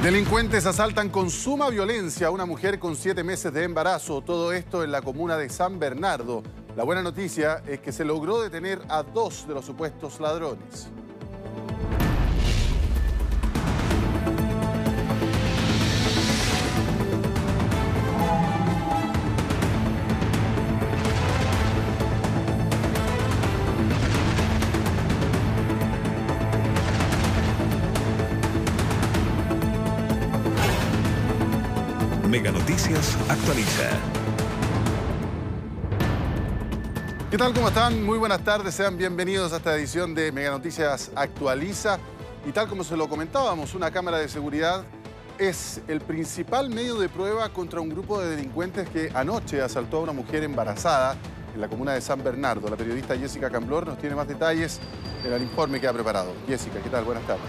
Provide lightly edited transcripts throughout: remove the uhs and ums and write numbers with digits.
Delincuentes asaltan con suma violencia a una mujer con 7 meses de embarazo. Todo esto en la comuna de San Bernardo. La buena noticia es que se logró detener a 2 de los supuestos ladrones. Mega Noticias actualiza. ¿Qué tal? ¿Cómo están? Muy buenas tardes. Sean bienvenidos a esta edición de Mega Noticias actualiza. Y tal como se lo comentábamos, una cámara de seguridad es el principal medio de prueba contra un grupo de delincuentes que anoche asaltó a una mujer embarazada en la comuna de San Bernardo. La periodista Jessica Camblor nos tiene más detalles en el informe que ha preparado. Jessica, ¿qué tal? Buenas tardes.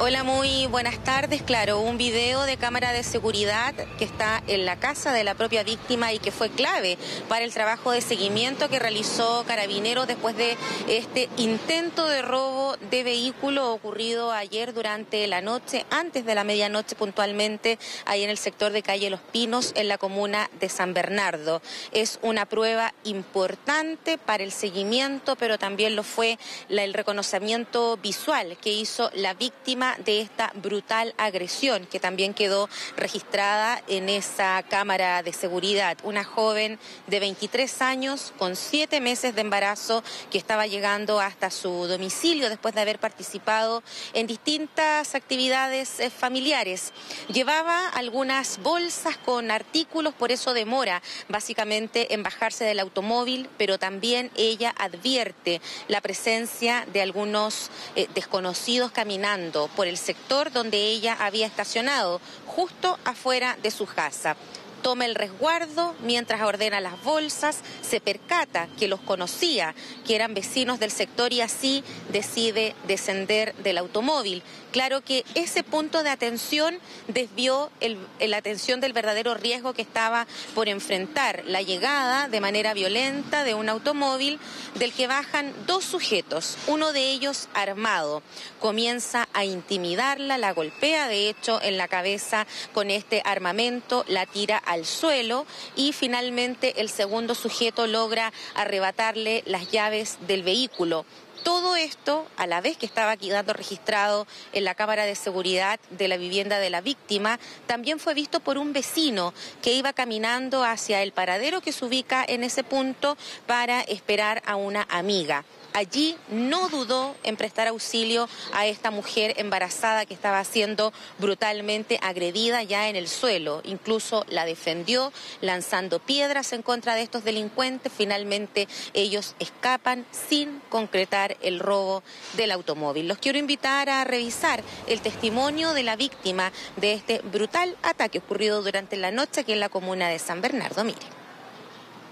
Hola, muy buenas tardes. Claro, un video de cámara de seguridad que está en la casa de la propia víctima y que fue clave para el trabajo de seguimiento que realizó Carabineros después de este intento de robo de vehículo ocurrido ayer durante la noche, antes de la medianoche puntualmente, ahí en el sector de calle Los Pinos, en la comuna de San Bernardo. Es una prueba importante para el seguimiento, pero también lo fue el reconocimiento visual que hizo la víctima de esta brutal agresión que también quedó registrada en esa cámara de seguridad. Una joven de 23 años con 7 meses de embarazo que estaba llegando hasta su domicilio después de haber participado en distintas actividades familiares. Llevaba algunas bolsas con artículos, por eso demora básicamente en bajarse del automóvil, pero también ella advierte la presencia de algunos desconocidos caminando por el sector donde ella había estacionado, justo afuera de su casa. Toma el resguardo mientras ordena las bolsas, se percata que los conocía, que eran vecinos del sector y así decide descender del automóvil. Claro que ese punto de atención desvió la atención del verdadero riesgo que estaba por enfrentar, la llegada de manera violenta de un automóvil del que bajan 2 sujetos, uno de ellos armado. Comienza a intimidarla, la golpea de hecho en la cabeza con este armamento, la tira al suelo y finalmente el segundo sujeto logra arrebatarle las llaves del vehículo. Todo esto, a la vez que estaba quedando registrado en la cámara de seguridad de la vivienda de la víctima, también fue visto por un vecino que iba caminando hacia el paradero que se ubica en ese punto para esperar a una amiga. Allí no dudó en prestar auxilio a esta mujer embarazada que estaba siendo brutalmente agredida ya en el suelo. Incluso la defendió lanzando piedras en contra de estos delincuentes. Finalmente ellos escapan sin concretar el robo del automóvil. Los quiero invitar a revisar el testimonio de la víctima de este brutal ataque ocurrido durante la noche aquí en la comuna de San Bernardo. Mire.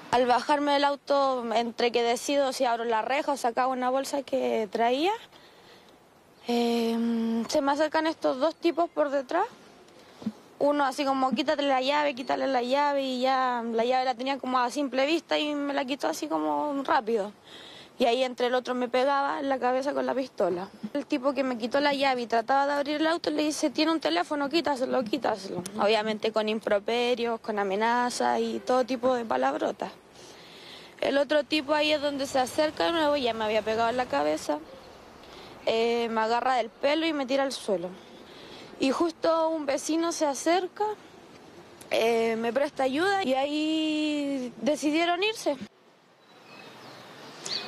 Al bajarme del auto, entre que decido si abro la reja o sacaba una bolsa que traía, se me acercan estos 2 tipos por detrás. Uno así como quítale la llave y ya la llave la tenía como a simple vista y me la quitó así como rápido. Y ahí entre el otro me pegaba en la cabeza con la pistola. El tipo que me quitó la llave y trataba de abrir el auto le dice, tiene un teléfono, quítaselo, quítaselo. Obviamente con improperios, con amenazas y todo tipo de palabrotas. El otro tipo ahí es donde se acerca de nuevo, ya me había pegado en la cabeza, me agarra del pelo y me tira al suelo. Y justo un vecino se acerca, me presta ayuda y ahí decidieron irse.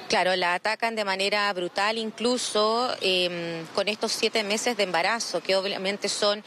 Claro, la atacan de manera brutal, incluso con estos 7 meses de embarazo, que obviamente son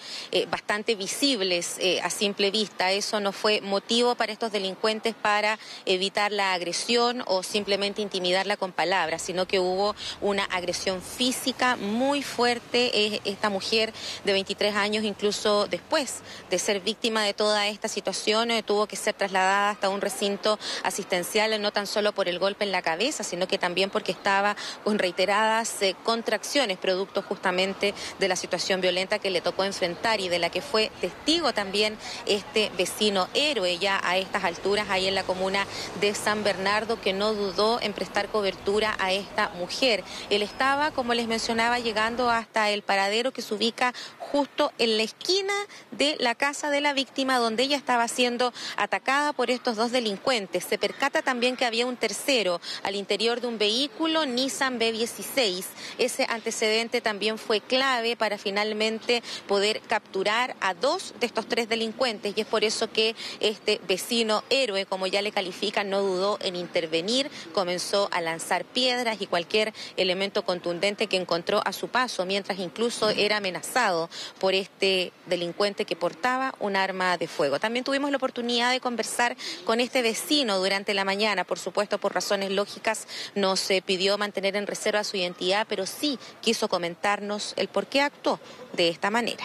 bastante visibles a simple vista. Eso no fue motivo para estos delincuentes para evitar la agresión o simplemente intimidarla con palabras, sino que hubo una agresión física muy fuerte. Esta mujer de 23 años, incluso después de ser víctima de toda esta situación, tuvo que ser trasladada hasta un recinto asistencial, no tan solo por el golpe en la cabeza, sino que que también porque estaba con reiteradas contracciones, producto justamente de la situación violenta que le tocó enfrentar y de la que fue testigo también este vecino héroe ya a estas alturas ahí en la comuna de San Bernardo, que no dudó en prestar cobertura a esta mujer. Él estaba, como les mencionaba, llegando hasta el paradero que se ubica justo en la esquina de la casa de la víctima, donde ella estaba siendo atacada por estos dos delincuentes. Se percata también que había un tercero al interior de un vehículo Nissan B16. Ese antecedente también fue clave para finalmente poder capturar a dos de estos tres delincuentes, y es por eso que este vecino héroe, como ya le califican, no dudó en intervenir, comenzó a lanzar piedras y cualquier elemento contundente que encontró a su paso, mientras incluso era amenazado por este delincuente que portaba un arma de fuego. También tuvimos la oportunidad de conversar con este vecino durante la mañana. Por supuesto, por razones lógicas, nos pidió mantener en reserva su identidad, pero sí quiso comentarnos el por qué actuó de esta manera.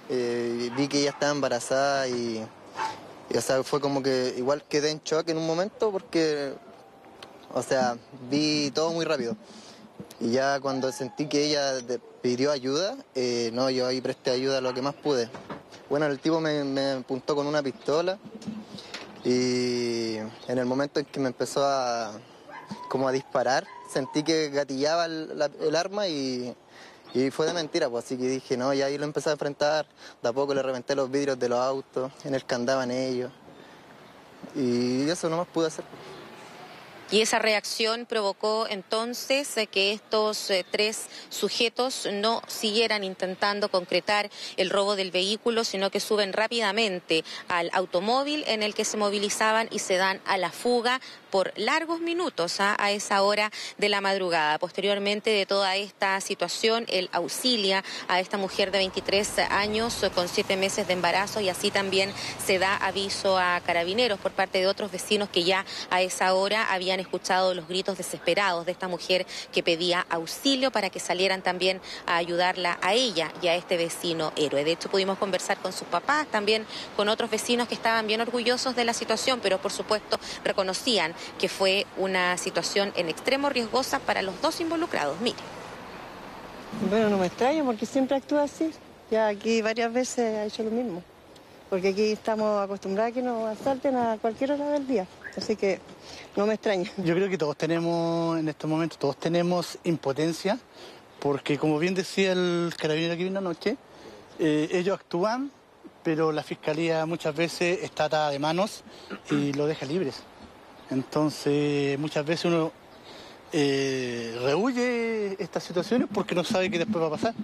Vi que ella estaba embarazada y o sea, fue como que igual quedé en shock en un momento porque, o sea, vi todo muy rápido. Y ya cuando sentí que ella pidió ayuda, no, yo ahí presté ayuda lo que más pude. Bueno, el tipo me apuntó con una pistola y en el momento en que me empezó como a disparar, sentí que gatillaba el arma y fue de mentira, pues así que dije, no, y ahí lo empecé a enfrentar. De a poco le reventé los vidrios de los autos en el que andaban ellos. Y eso nomás pude hacer. Y esa reacción provocó entonces que estos tres sujetos no siguieran intentando concretar el robo del vehículo, sino que suben rápidamente al automóvil en el que se movilizaban y se dan a la fuga por largos minutos a esa hora de la madrugada. Posteriormente de toda esta situación, él auxilia a esta mujer de 23 años con 7 meses de embarazo, y así también se da aviso a Carabineros por parte de otros vecinos que ya a esa hora habían escuchado los gritos desesperados de esta mujer que pedía auxilio para que salieran también a ayudarla a ella y a este vecino héroe. De hecho, pudimos conversar con sus papás, también con otros vecinos que estaban bien orgullosos de la situación, pero por supuesto reconocían que fue una situación en extremo riesgosa para los dos involucrados. Mire. Bueno, no me extraña porque siempre actúa así. Ya aquí varias veces ha hecho lo mismo. Porque aquí estamos acostumbrados a que nos asalten a cualquier hora del día. Así que no me extraña. Yo creo que todos tenemos, en estos momentos, todos tenemos impotencia, porque como bien decía el carabinero que vino anoche, ellos actúan, pero la fiscalía muchas veces está atada de manos y lo deja libres. Entonces, muchas veces uno rehuye estas situaciones porque no sabe qué después va a pasar.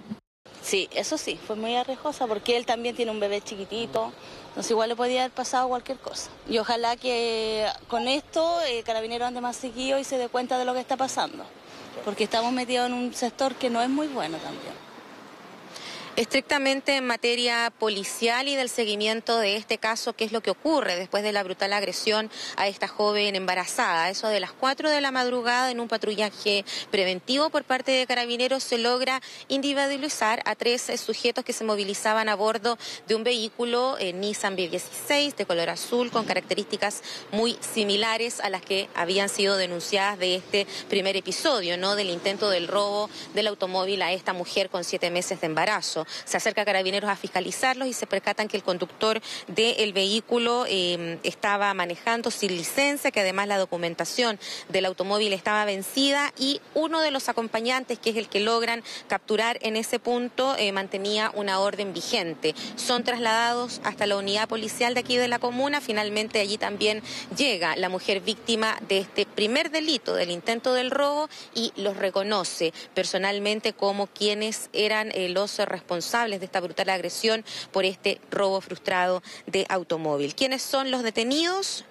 Sí, eso sí, fue muy arriesgosa porque él también tiene un bebé chiquitito, entonces igual le podía haber pasado cualquier cosa. Y ojalá que con esto Carabineros ande más seguido y se dé cuenta de lo que está pasando, porque estamos metidos en un sector que no es muy bueno también. Estrictamente en materia policial y del seguimiento de este caso, ¿qué es lo que ocurre después de la brutal agresión a esta joven embarazada? Eso de las 4 de la madrugada, en un patrullaje preventivo por parte de Carabineros, se logra individualizar a 3 sujetos que se movilizaban a bordo de un vehículo Nissan B16 de color azul con características muy similares a las que habían sido denunciadas de este primer episodio, ¿no? Del intento del robo del automóvil a esta mujer con 7 meses de embarazo. Se acerca a Carabineros a fiscalizarlos y se percatan que el conductor del vehículo estaba manejando sin licencia, que además la documentación del automóvil estaba vencida, y uno de los acompañantes, que es el que logran capturar en ese punto, mantenía una orden vigente. Son trasladados hasta la unidad policial de aquí de la comuna. Finalmente allí también llega la mujer víctima de este primer delito, del intento del robo, y los reconoce personalmente como quienes eran los responsables de esta brutal agresión por este robo frustrado de automóvil. ¿Quiénes son los detenidos?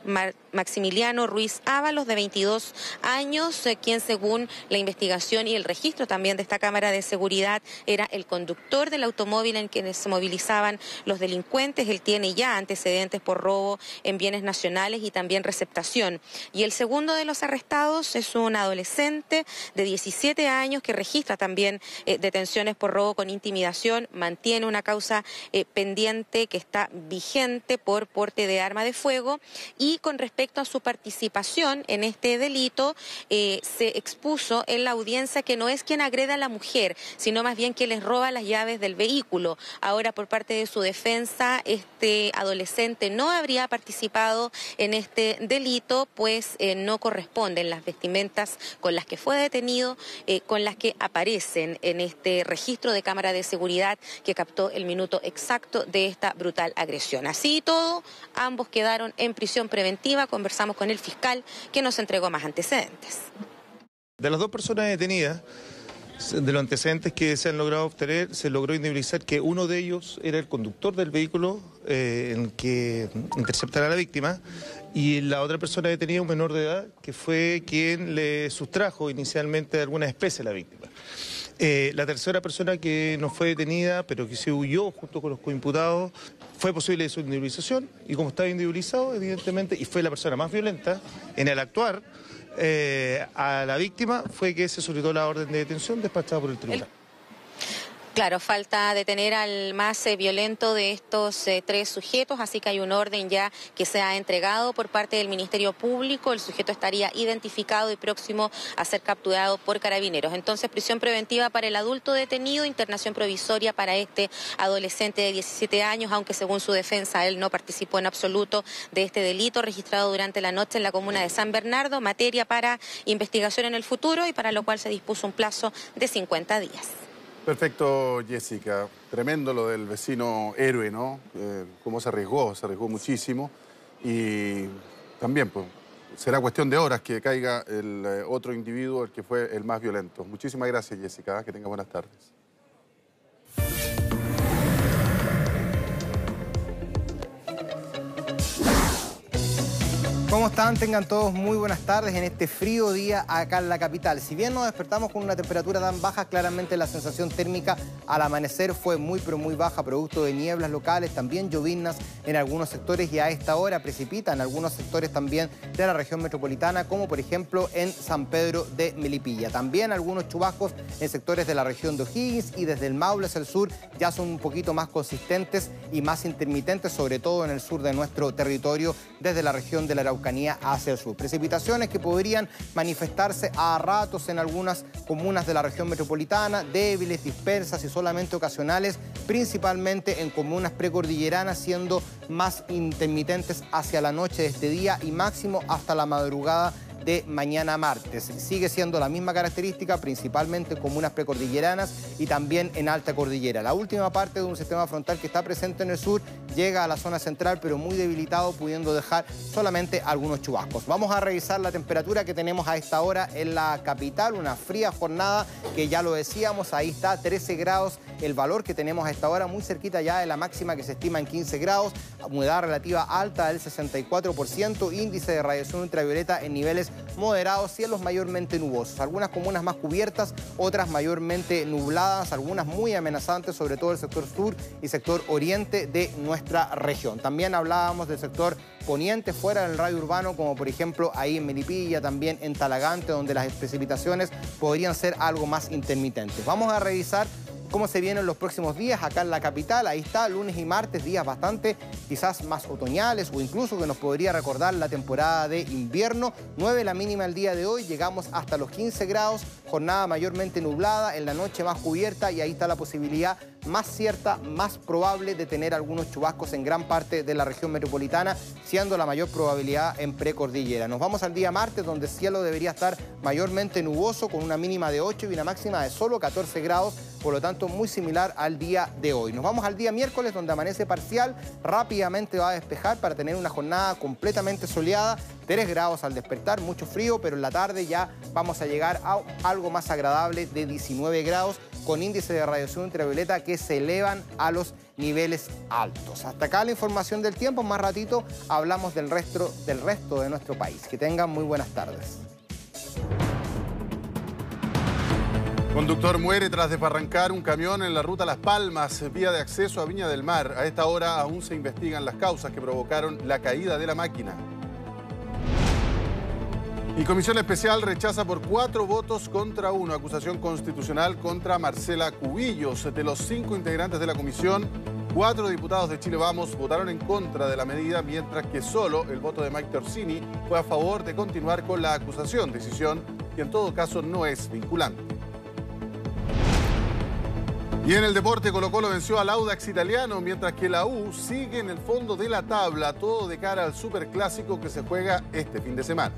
Maximiliano Ruiz Ábalos, de 22 años, quien según la investigación y el registro también de esta cámara de seguridad era el conductor del automóvil en quienes se movilizaban los delincuentes. Él tiene ya antecedentes por robo en bienes nacionales y también receptación. Y el segundo de los arrestados es un adolescente de 17 años que registra también detenciones por robo con intimidación investigación mantiene una causa pendiente que está vigente por porte de arma de fuego, y con respecto a su participación en este delito, se expuso en la audiencia que no es quien agrede a la mujer, sino más bien que les roba las llaves del vehículo. Ahora, por parte de su defensa, este adolescente no habría participado en este delito, pues no corresponden las vestimentas con las que fue detenido, con las que aparecen en este registro de cámara de seguridad que captó el minuto exacto de esta brutal agresión. Así y todo, ambos quedaron en prisión preventiva. Conversamos con el fiscal, que nos entregó más antecedentes. De las dos personas detenidas, de los antecedentes que se han logrado obtener, se logró individualizar que uno de ellos era el conductor del vehículo en el que interceptara a la víctima, y la otra persona detenida, un menor de edad, que fue quien le sustrajo inicialmente alguna especie a la víctima. La tercera persona que no fue detenida, pero que se huyó junto con los coimputados, fue posible su individualización, y como estaba individualizado, evidentemente, y fue la persona más violenta en el actuar, a la víctima, fue que se solicitó la orden de detención despachada por el tribunal. Claro, falta detener al más violento de estos tres sujetos, así que hay un orden ya que se ha entregado por parte del Ministerio Público. El sujeto estaría identificado y próximo a ser capturado por Carabineros. Entonces, prisión preventiva para el adulto detenido, internación provisoria para este adolescente de 17 años, aunque según su defensa él no participó en absoluto de este delito registrado durante la noche en la comuna de San Bernardo, materia para investigación en el futuro y para lo cual se dispuso un plazo de 50 días. Perfecto, Jessica. Tremendo lo del vecino héroe, ¿no? Cómo se arriesgó muchísimo. Y también, pues, será cuestión de horas que caiga el otro individuo, el que fue el más violento. Muchísimas gracias, Jessica. Que tenga buenas tardes. ¿Cómo están? Tengan todos muy buenas tardes en este frío día acá en la capital. Si bien nos despertamos con una temperatura tan baja, claramente la sensación térmica al amanecer fue muy pero muy baja, producto de nieblas locales, también lloviznas en algunos sectores, y a esta hora precipita en algunos sectores también de la región metropolitana, como por ejemplo en San Pedro de Melipilla. También algunos chubascos en sectores de la región de O'Higgins, y desde el Maule hacia el sur ya son un poquito más consistentes y más intermitentes, sobre todo en el sur de nuestro territorio, desde la región de la Araucanía hacia el sur. Precipitaciones que podrían manifestarse a ratos en algunas comunas de la región metropolitana, débiles, dispersas y solamente ocasionales, principalmente en comunas precordilleranas, siendo más intermitentes hacia la noche de este día y máximo hasta la madrugada de mañana martes. Sigue siendo la misma característica, principalmente en comunas precordilleranas y también en alta cordillera. La última parte de un sistema frontal que está presente en el sur llega a la zona central, pero muy debilitado, pudiendo dejar solamente algunos chubascos. Vamos a revisar la temperatura que tenemos a esta hora en la capital, una fría jornada que ya lo decíamos, ahí está, 13 grados el valor que tenemos a esta hora, muy cerquita ya de la máxima que se estima en 15 grados, humedad relativa alta del 64%, índice de radiación ultravioleta en niveles moderados, cielos mayormente nubosos, algunas comunas más cubiertas, otras mayormente nubladas, algunas muy amenazantes, sobre todo el sector sur y sector oriente de nuestra región. También hablábamos del sector poniente fuera del radio urbano, como por ejemplo ahí en Melipilla, también en Talagante, donde las precipitaciones podrían ser algo más intermitentes. Vamos a revisar cómo se vienen los próximos días acá en la capital. Ahí está, lunes y martes, días bastante quizás más otoñales, o incluso que nos podría recordar la temporada de invierno. 9 la mínima el día de hoy, llegamos hasta los 15 grados, jornada mayormente nublada, en la noche más cubierta, y ahí está la posibilidad más cierta, más probable de tener algunos chubascos en gran parte de la región metropolitana, siendo la mayor probabilidad en precordillera. Nos vamos al día martes, donde el cielo debería estar mayormente nuboso, con una mínima de 8 y una máxima de solo 14 grados, por lo tanto muy similar al día de hoy. Nos vamos al día miércoles, donde amanece parcial, rápidamente va a despejar para tener una jornada completamente soleada, 3 grados al despertar, mucho frío, pero en la tarde ya vamos a llegar a algo más agradable de 19 grados, con índice de radiación ultravioleta que se elevan a los niveles altos. Hasta acá la información del tiempo. Más ratito hablamos del resto de nuestro país. Que tengan muy buenas tardes. Conductor muere tras desbarrancar un camión en la ruta Las Palmas, vía de acceso a Viña del Mar. A esta hora aún se investigan las causas que provocaron la caída de la máquina. Y Comisión Especial rechaza por 4 votos contra 1 acusación constitucional contra Marcela Cubillos. De los 5 integrantes de la comisión, 4 diputados de Chile Vamos votaron en contra de la medida, mientras que solo el voto de Mike Torsini fue a favor de continuar con la acusación, decisión que en todo caso no es vinculante. Y en el deporte, Colo-Colo venció al Audax Italiano, mientras que la U sigue en el fondo de la tabla, todo de cara al superclásico que se juega este fin de semana.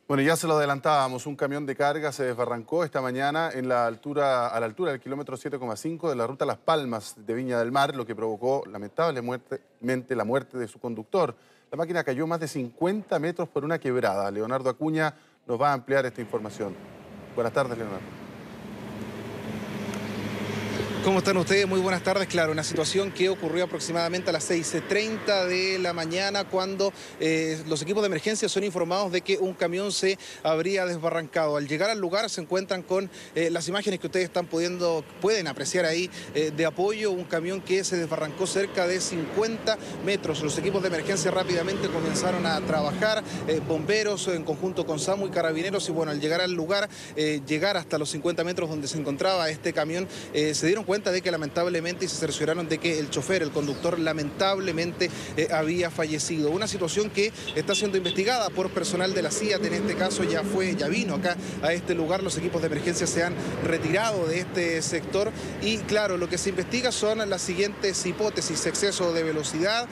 Bueno, ya se lo adelantábamos, un camión de carga se desbarrancó esta mañana a la altura del kilómetro 7,5 de la ruta Las Palmas de Viña del Mar, lo que provocó lamentablemente la muerte de su conductor. La máquina cayó más de 50 metros por una quebrada. Leonardo Acuña nos va a ampliar esta información. Buenas tardes, Leonardo. ¿Cómo están ustedes? Muy buenas tardes. Claro, una situación que ocurrió aproximadamente a las 6:30 de la mañana cuando los equipos de emergencia son informados de que un camión se habría desbarrancado. Al llegar al lugar se encuentran con las imágenes que ustedes pueden apreciar ahí de apoyo, un camión que se desbarrancó cerca de 50 metros. Los equipos de emergencia rápidamente comenzaron a trabajar, bomberos en conjunto con SAMU y carabineros, y bueno, al llegar al lugar, llegar hasta los 50 metros donde se encontraba este camión, se dieron cuenta de que lamentablemente, y se cercioraron de que el chofer, el conductor, lamentablemente había fallecido. Una situación que está siendo investigada por personal de la CIAT. En este caso ya vino acá a este lugar. Los equipos de emergencia se han retirado de este sector y claro, lo que se investiga son las siguientes hipótesis: exceso de velocidad.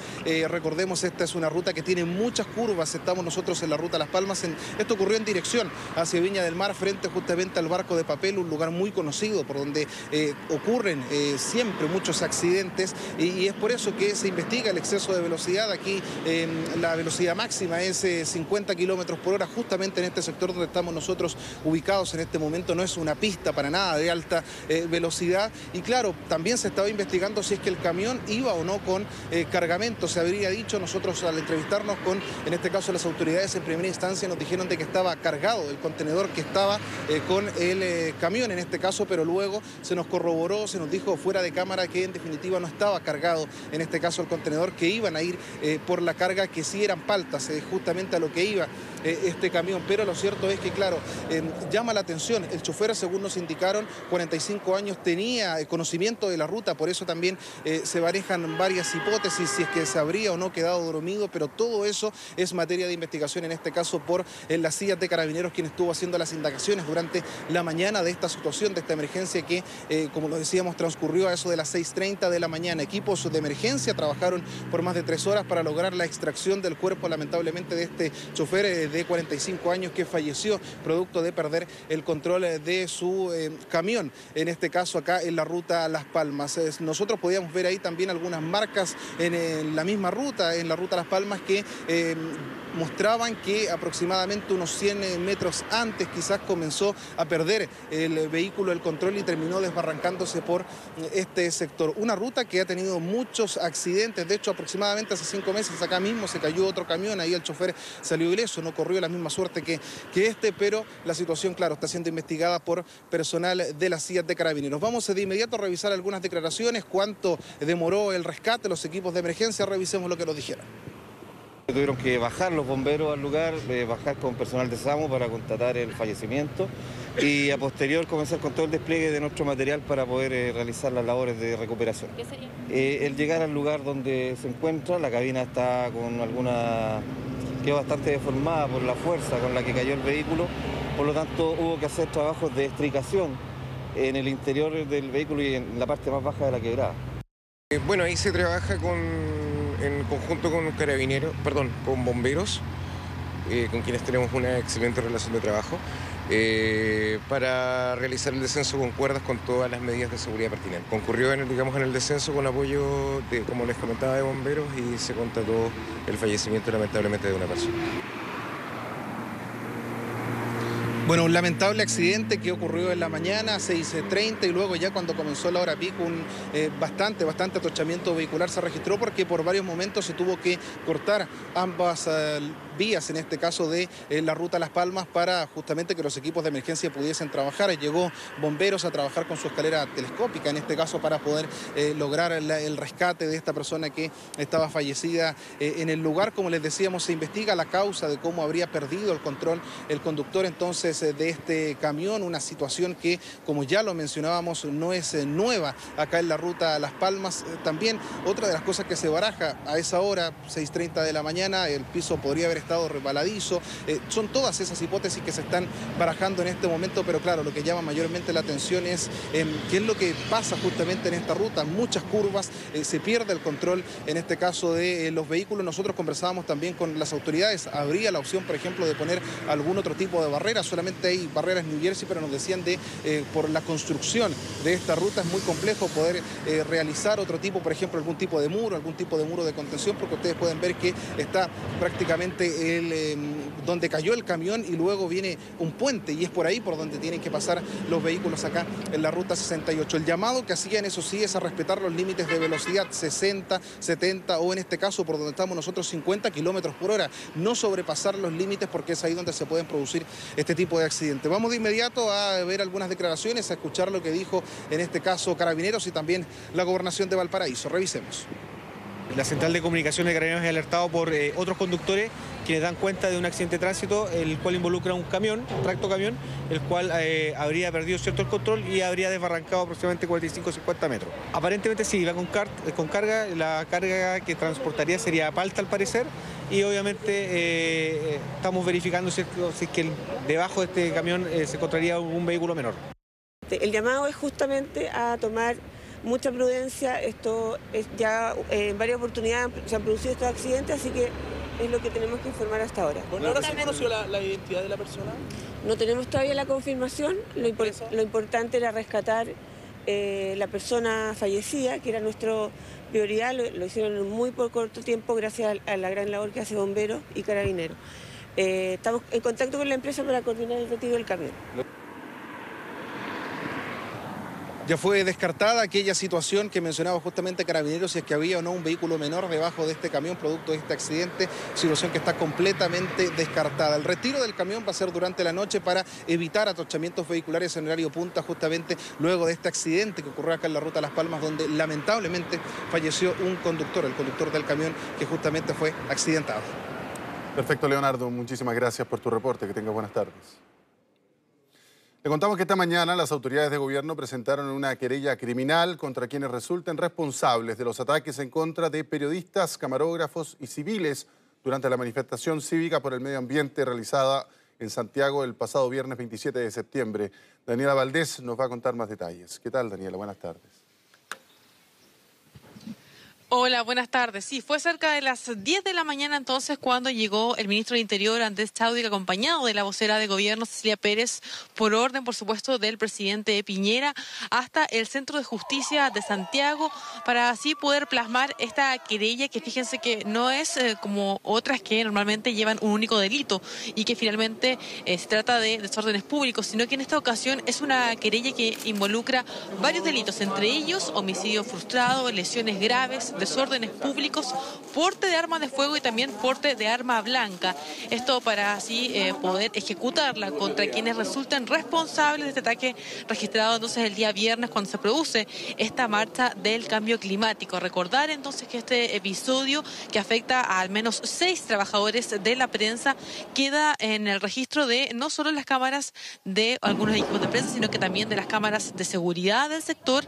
Recordemos, esta es una ruta que tiene muchas curvas. Estamos nosotros en la ruta Las Palmas. Esto ocurrió en dirección hacia Viña del Mar, frente justamente al Barco de Papel, un lugar muy conocido por donde ocurren siempre muchos accidentes, y es por eso que se investiga el exceso de velocidad. Aquí la velocidad máxima es 50 kilómetros por hora, justamente en este sector donde estamos nosotros ubicados en este momento. No es una pista para nada de alta velocidad, y claro, también se estaba investigando si es que el camión iba o no con cargamento. Se habría dicho, nosotros al entrevistarnos con, en este caso, las autoridades en primera instancia, nos dijeron de que estaba cargado el contenedor que estaba con el camión en este caso, pero luego se nos corroboró, se nos dijo fuera de cámara que en definitiva no estaba cargado en este caso el contenedor, que iban a ir por la carga, que sí eran paltas, justamente a lo que iba este camión. Pero lo cierto es que claro, llama la atención, el chofer, según nos indicaron, 45 años, tenía conocimiento de la ruta, por eso también se barajan varias hipótesis, si es que se habría o no quedado dormido, pero todo eso es materia de investigación, en este caso por la CIAT de Carabineros, quien estuvo haciendo las indagaciones durante la mañana de esta situación, de esta emergencia que, como lo decíamos, transcurrió a eso de las 6:30 de la mañana. Equipos de emergencia trabajaron por más de 3 horas para lograr la extracción del cuerpo, lamentablemente, de este chofer de 45 años que falleció producto de perder el control de su camión, en este caso acá en la ruta Las Palmas. Nosotros podíamos ver ahí también algunas marcas en la misma ruta, en la ruta Las Palmas, que mostraban que aproximadamente unos 100 metros antes quizás comenzó a perder el vehículo el control y terminó desbarrancándose por este sector. Una ruta que ha tenido muchos accidentes. De hecho, aproximadamente hace 5 meses acá mismo se cayó otro camión, ahí el chofer salió ileso, no corrió la misma suerte que este, pero la situación, claro, está siendo investigada por personal de la CIAT de Carabineros. Vamos de inmediato a revisar algunas declaraciones, cuánto demoró el rescate, los equipos de emergencia, revisemos lo que nos dijeron. Tuvieron que bajar los bomberos al lugar, bajar con personal de SAMU para constatar el fallecimiento y a posterior comenzar con todo el despliegue de nuestro material para poder realizar las labores de recuperación. ¿Qué sería? El llegar al lugar donde se encuentra, la cabina está con quedó bastante deformada por la fuerza con la que cayó el vehículo, por lo tanto hubo que hacer trabajos de estricación en el interior del vehículo y en la parte más baja de la quebrada. Bueno, ahí se trabaja en conjunto con con bomberos, con quienes tenemos una excelente relación de trabajo, para realizar el descenso con cuerdas con todas las medidas de seguridad pertinentes. Concurrió en el descenso con apoyo, como les comentaba, de bomberos, y se constató el fallecimiento lamentablemente de una persona. Bueno, un lamentable accidente que ocurrió en la mañana, 6:30, y luego ya cuando comenzó la hora pico, bastante atochamiento vehicular se registró porque por varios momentos se tuvo que cortar ambas vías, en este caso de la ruta Las Palmas, para justamente que los equipos de emergencia pudiesen trabajar. Llegó bomberos a trabajar con su escalera telescópica, en este caso para poder lograr el rescate de esta persona que estaba fallecida en el lugar. Como les decíamos, se investiga la causa de cómo habría perdido el control el conductor entonces de este camión, una situación que, como ya lo mencionábamos, no es nueva acá en la ruta Las Palmas. También otra de las cosas que se baraja a esa hora, 6:30 de la mañana, el piso podría haber estado resbaladizo. Son todas esas hipótesis que se están barajando en este momento, pero claro, lo que llama mayormente la atención es qué es lo que pasa justamente en esta ruta. Muchas curvas, se pierde el control, en este caso, de los vehículos. Nosotros conversábamos también con las autoridades. Habría la opción, por ejemplo, de poner algún otro tipo de barrera. Solamente hay barreras New Jersey, pero nos decían por la construcción de esta ruta es muy complejo poder realizar otro tipo, por ejemplo, algún tipo de muro de contención, porque ustedes pueden ver que está prácticamente donde cayó el camión y luego viene un puente, y es por ahí por donde tienen que pasar los vehículos acá en la ruta 68. El llamado que hacían, eso sí, es a respetar los límites de velocidad, 60, 70 o en este caso por donde estamos nosotros 50 kilómetros por hora. No sobrepasar los límites, porque es ahí donde se pueden producir este tipo de accidentes. Vamos de inmediato a ver algunas declaraciones, a escuchar lo que dijo en este caso Carabineros y también la Gobernación de Valparaíso. Revisemos. La central de comunicaciones de Carabineros es alertado por otros conductores quienes dan cuenta de un accidente de tránsito, el cual involucra un camión, un tractocamión, el cual habría perdido cierto el control y habría desbarrancado aproximadamente 45-50 metros. Aparentemente sí, iba con carga, la carga que transportaría sería palta al parecer, y obviamente estamos verificando si es que debajo de este camión se encontraría un vehículo menor. El llamado es justamente a tomar mucha prudencia. Esto es ya en varias oportunidades se han producido estos accidentes, así que es lo que tenemos que informar hasta ahora. ¿Por ahora se conoció la identidad de la persona? No tenemos todavía la confirmación. Lo importante era rescatar la persona fallecida, que era nuestra prioridad. Lo hicieron en muy por corto tiempo gracias a la gran labor que hace Bomberos y Carabineros. Estamos en contacto con la empresa para coordinar el retiro del camión. Ya fue descartada aquella situación que mencionaba justamente Carabineros, si es que había o no un vehículo menor debajo de este camión producto de este accidente, situación que está completamente descartada. El retiro del camión va a ser durante la noche para evitar atochamientos vehiculares en horario punta, justamente luego de este accidente que ocurrió acá en la ruta Las Palmas, donde lamentablemente falleció un conductor, el conductor del camión, que justamente fue accidentado. Perfecto, Leonardo, muchísimas gracias por tu reporte, que tengas buenas tardes. Le contamos que esta mañana las autoridades de gobierno presentaron una querella criminal contra quienes resulten responsables de los ataques en contra de periodistas, camarógrafos y civiles durante la manifestación cívica por el medio ambiente realizada en Santiago el pasado viernes 27 de septiembre. Daniela Valdés nos va a contar más detalles. ¿Qué tal, Daniela? Buenas tardes. Hola, buenas tardes. Sí, fue cerca de las 10 de la mañana entonces cuando llegó el ministro del Interior, Andrés Chadwick, acompañado de la vocera de gobierno, Cecilia Pérez, por orden, por supuesto, del presidente Piñera, hasta el Centro de Justicia de Santiago, para así poder plasmar esta querella que fíjense que no es como otras que normalmente llevan un único delito y que finalmente se trata de desórdenes públicos, sino que en esta ocasión es una querella que involucra varios delitos, entre ellos homicidio frustrado, lesiones graves, desórdenes públicos, porte de arma de fuego y también porte de arma blanca. Esto para así poder ejecutarla contra quienes resulten responsables de este ataque registrado entonces el día viernes cuando se produce esta marcha del cambio climático. Recordar entonces que este episodio que afecta a al menos 6 trabajadores de la prensa queda en el registro de no solo las cámaras de algunos equipos de prensa, sino que también de las cámaras de seguridad del sector,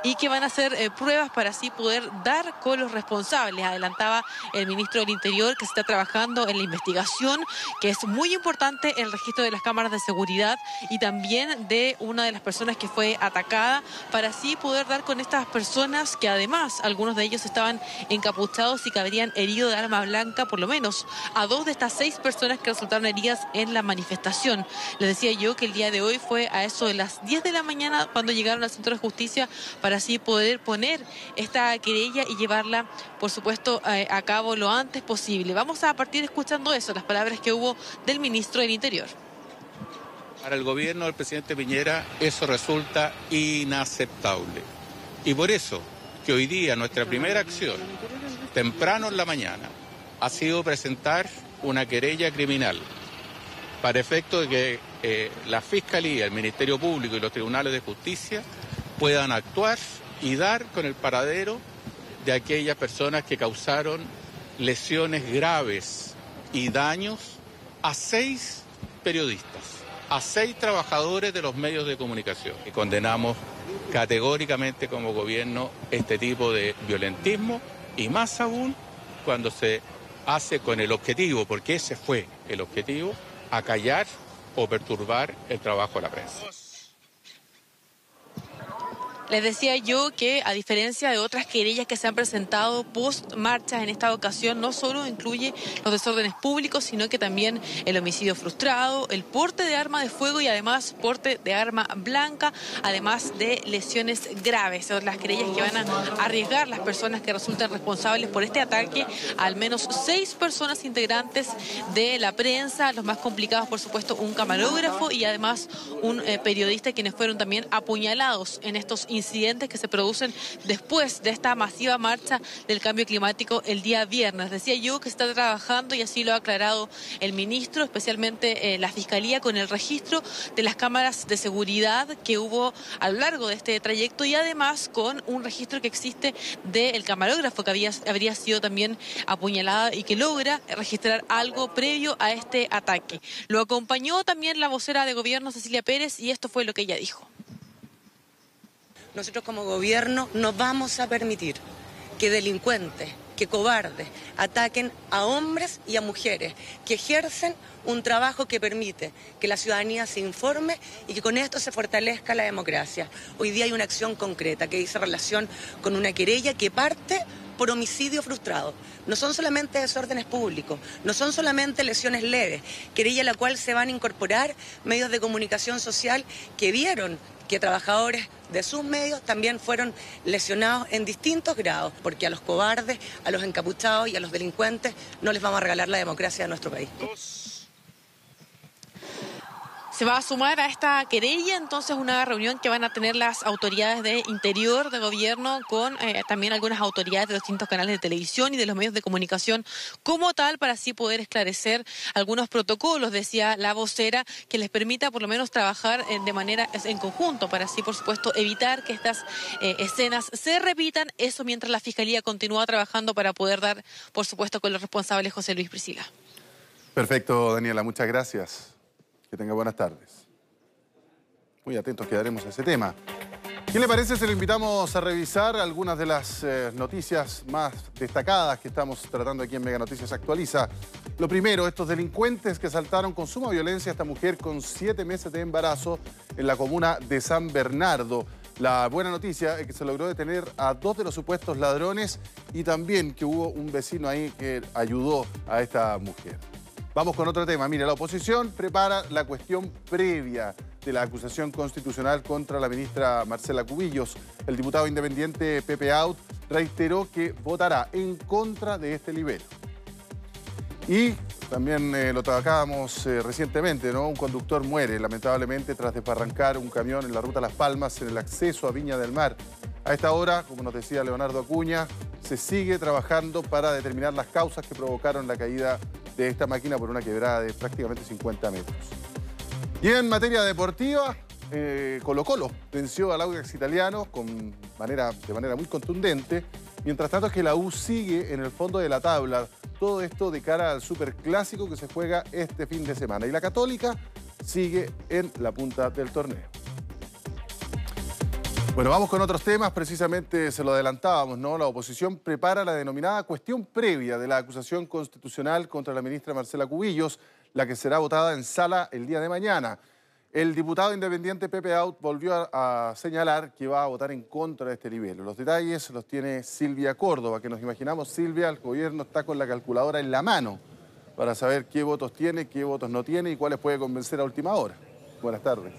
y que van a hacer pruebas para así poder dar con los responsables. Adelantaba el ministro del Interior que se está trabajando en la investigación, que es muy importante el registro de las cámaras de seguridad y también de una de las personas que fue atacada, para así poder dar con estas personas que además algunos de ellos estaban encapuchados y que habrían herido de arma blanca por lo menos a 2 de estas 6 personas que resultaron heridas en la manifestación. Les decía yo que el día de hoy fue a eso de las 10 de la mañana cuando llegaron al Centro de Justicia para así poder poner esta querella y llevarla, por supuesto, a cabo lo antes posible. Vamos a partir escuchando eso, las palabras que hubo del ministro del Interior. Para el gobierno del presidente Piñera eso resulta inaceptable. Y por eso que hoy día nuestra primera acción, temprano en la mañana, ha sido presentar una querella criminal para efecto de que la Fiscalía, el Ministerio Público y los tribunales de justicia puedan actuar y dar con el paradero de aquellas personas que causaron lesiones graves y daños a 6 periodistas, a 6 trabajadores de los medios de comunicación. Y condenamos categóricamente como gobierno este tipo de violentismo y más aún cuando se hace con el objetivo, porque ese fue el objetivo, acallar o perturbar el trabajo de la prensa. Les decía yo que, a diferencia de otras querellas que se han presentado post-marchas, en esta ocasión no solo incluye los desórdenes públicos, sino que también el homicidio frustrado, el porte de arma de fuego y además porte de arma blanca, además de lesiones graves. Son las querellas que van a arriesgar las personas que resulten responsables por este ataque, al menos 6 personas integrantes de la prensa, los más complicados, por supuesto, un camarógrafo y además un periodista, quienes fueron también apuñalados en estos incidentes que se producen después de esta masiva marcha del cambio climático el día viernes. Decía yo que se está trabajando, y así lo ha aclarado el ministro, especialmente la Fiscalía, con el registro de las cámaras de seguridad que hubo a lo largo de este trayecto y además con un registro que existe del camarógrafo que habría sido también apuñalada y que logra registrar algo previo a este ataque. Lo acompañó también la vocera de gobierno, Cecilia Pérez, y esto fue lo que ella dijo. Nosotros como gobierno no vamos a permitir que delincuentes, que cobardes, ataquen a hombres y a mujeres que ejercen un trabajo que permite que la ciudadanía se informe y que con esto se fortalezca la democracia. Hoy día hay una acción concreta que dice relación con una querella que parte por homicidio frustrado. No son solamente desórdenes públicos, no son solamente lesiones leves, querella a la cual se van a incorporar medios de comunicación social que vieron que trabajadores de sus medios también fueron lesionados en distintos grados, porque a los cobardes, a los encapuchados y a los delincuentes no les vamos a regalar la democracia de nuestro país. Se va a sumar a esta querella entonces una reunión que van a tener las autoridades de interior de gobierno con también algunas autoridades de los distintos canales de televisión y de los medios de comunicación como tal, para así poder esclarecer algunos protocolos, decía la vocera, que les permita por lo menos trabajar de manera en conjunto, para así por supuesto evitar que estas escenas se repitan, eso mientras la Fiscalía continúa trabajando para poder dar por supuesto con los responsables. José Luis, Priscila. Perfecto, Daniela, muchas gracias. Que tenga buenas tardes. Muy atentos quedaremos a ese tema. ¿Qué le parece si le invitamos a revisar algunas de las noticias más destacadas que estamos tratando aquí en Mega Noticias Actualiza? Lo primero, estos delincuentes que asaltaron con suma violencia a esta mujer con 7 meses de embarazo en la comuna de San Bernardo. La buena noticia es que se logró detener a 2 de los supuestos ladrones y también que hubo un vecino ahí que ayudó a esta mujer. Vamos con otro tema. Mire, la oposición prepara la cuestión previa de la acusación constitucional contra la ministra Marcela Cubillos. El diputado independiente Pepe Out reiteró que votará en contra de este libelo. Y también lo trabajábamos recientemente, ¿no? Un conductor muere lamentablemente tras desbarrancar un camión en la ruta Las Palmas en el acceso a Viña del Mar. A esta hora, como nos decía Leonardo Acuña, se sigue trabajando para determinar las causas que provocaron la caída de esta máquina por una quebrada de prácticamente 50 metros. Y en materia deportiva, Colo-Colo venció al Audax Italiano de manera muy contundente. Mientras tanto es que la U sigue en el fondo de la tabla. Todo esto de cara al superclásico que se juega este fin de semana. Y la Católica sigue en la punta del torneo. Bueno, vamos con otros temas, precisamente se lo adelantábamos, ¿no? La oposición prepara la denominada cuestión previa de la acusación constitucional contra la ministra Marcela Cubillos, la que será votada en sala el día de mañana. El diputado independiente Pepe Out volvió a señalar que va a votar en contra de este libelo. Los detalles los tiene Silvia Córdoba, que nos imaginamos, Silvia, el gobierno está con la calculadora en la mano para saber qué votos tiene, qué votos no tiene y cuáles puede convencer a última hora. Buenas tardes.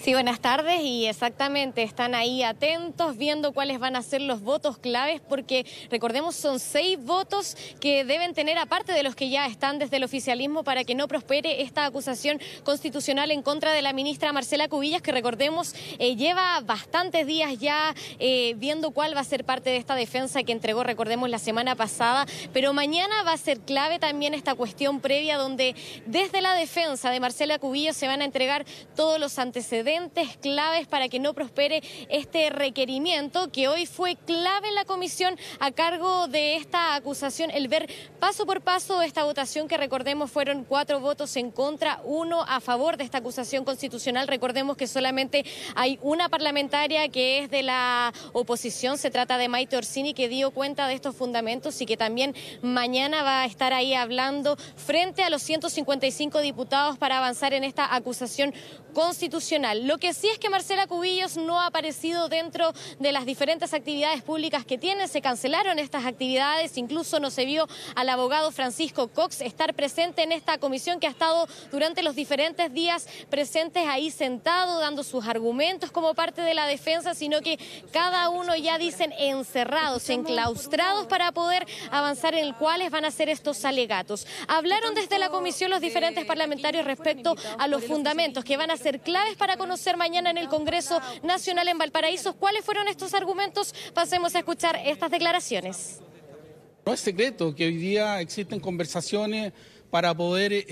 Sí, buenas tardes, y exactamente, están ahí atentos viendo cuáles van a ser los votos claves, porque recordemos son 6 votos que deben tener, aparte de los que ya están desde el oficialismo, para que no prospere esta acusación constitucional en contra de la ministra Marcela Cubillas, que recordemos lleva bastantes días ya viendo cuál va a ser parte de esta defensa que entregó, recordemos, la semana pasada, pero mañana va a ser clave también esta cuestión previa, donde desde la defensa de Marcela Cubillas se van a entregar todos los antecedentes claves para que no prospere este requerimiento, que hoy fue clave en la comisión a cargo de esta acusación, el ver paso por paso esta votación, que recordemos fueron 4 votos en contra, 1 a favor de esta acusación constitucional. Recordemos que solamente hay una parlamentaria que es de la oposición, se trata de Maite Orsini, que dio cuenta de estos fundamentos y que también mañana va a estar ahí hablando frente a los 155 diputados para avanzar en esta acusación constitucional. Lo que sí es que Marcela Cubillas no ha aparecido dentro de las diferentes actividades públicas que tiene. Se cancelaron estas actividades, incluso no se vio al abogado Francisco Cox estar presente en esta comisión, que ha estado durante los diferentes días presentes ahí sentado, dando sus argumentos como parte de la defensa, sino que cada uno ya dicen encerrados, enclaustrados, para poder avanzar en cuáles van a ser estos alegatos. Hablaron desde la comisión los diferentes parlamentarios respecto a los fundamentos que van a ser claves para conocer mañana en el Congreso Nacional en Valparaíso. ¿Cuáles fueron estos argumentos? Pasemos a escuchar estas declaraciones. No es secreto que hoy día existen conversaciones para poder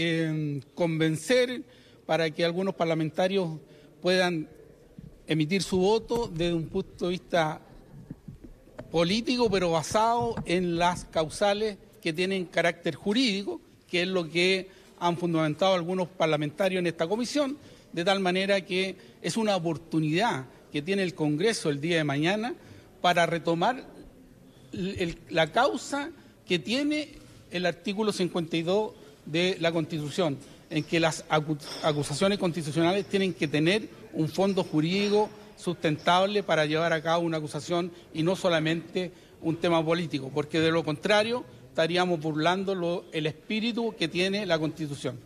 convencer, para que algunos parlamentarios puedan emitir su voto desde un punto de vista político, pero basado en las causales que tienen carácter jurídico, que es lo que han fundamentado algunos parlamentarios en esta comisión, de tal manera que es una oportunidad que tiene el Congreso el día de mañana para retomar la causa que tiene el artículo 52 de la Constitución, en que las acusaciones constitucionales tienen que tener un fondo jurídico sustentable para llevar a cabo una acusación y no solamente un tema político, porque de lo contrario estaríamos burlando el espíritu que tiene la Constitución.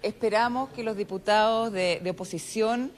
Esperamos que los diputados de oposición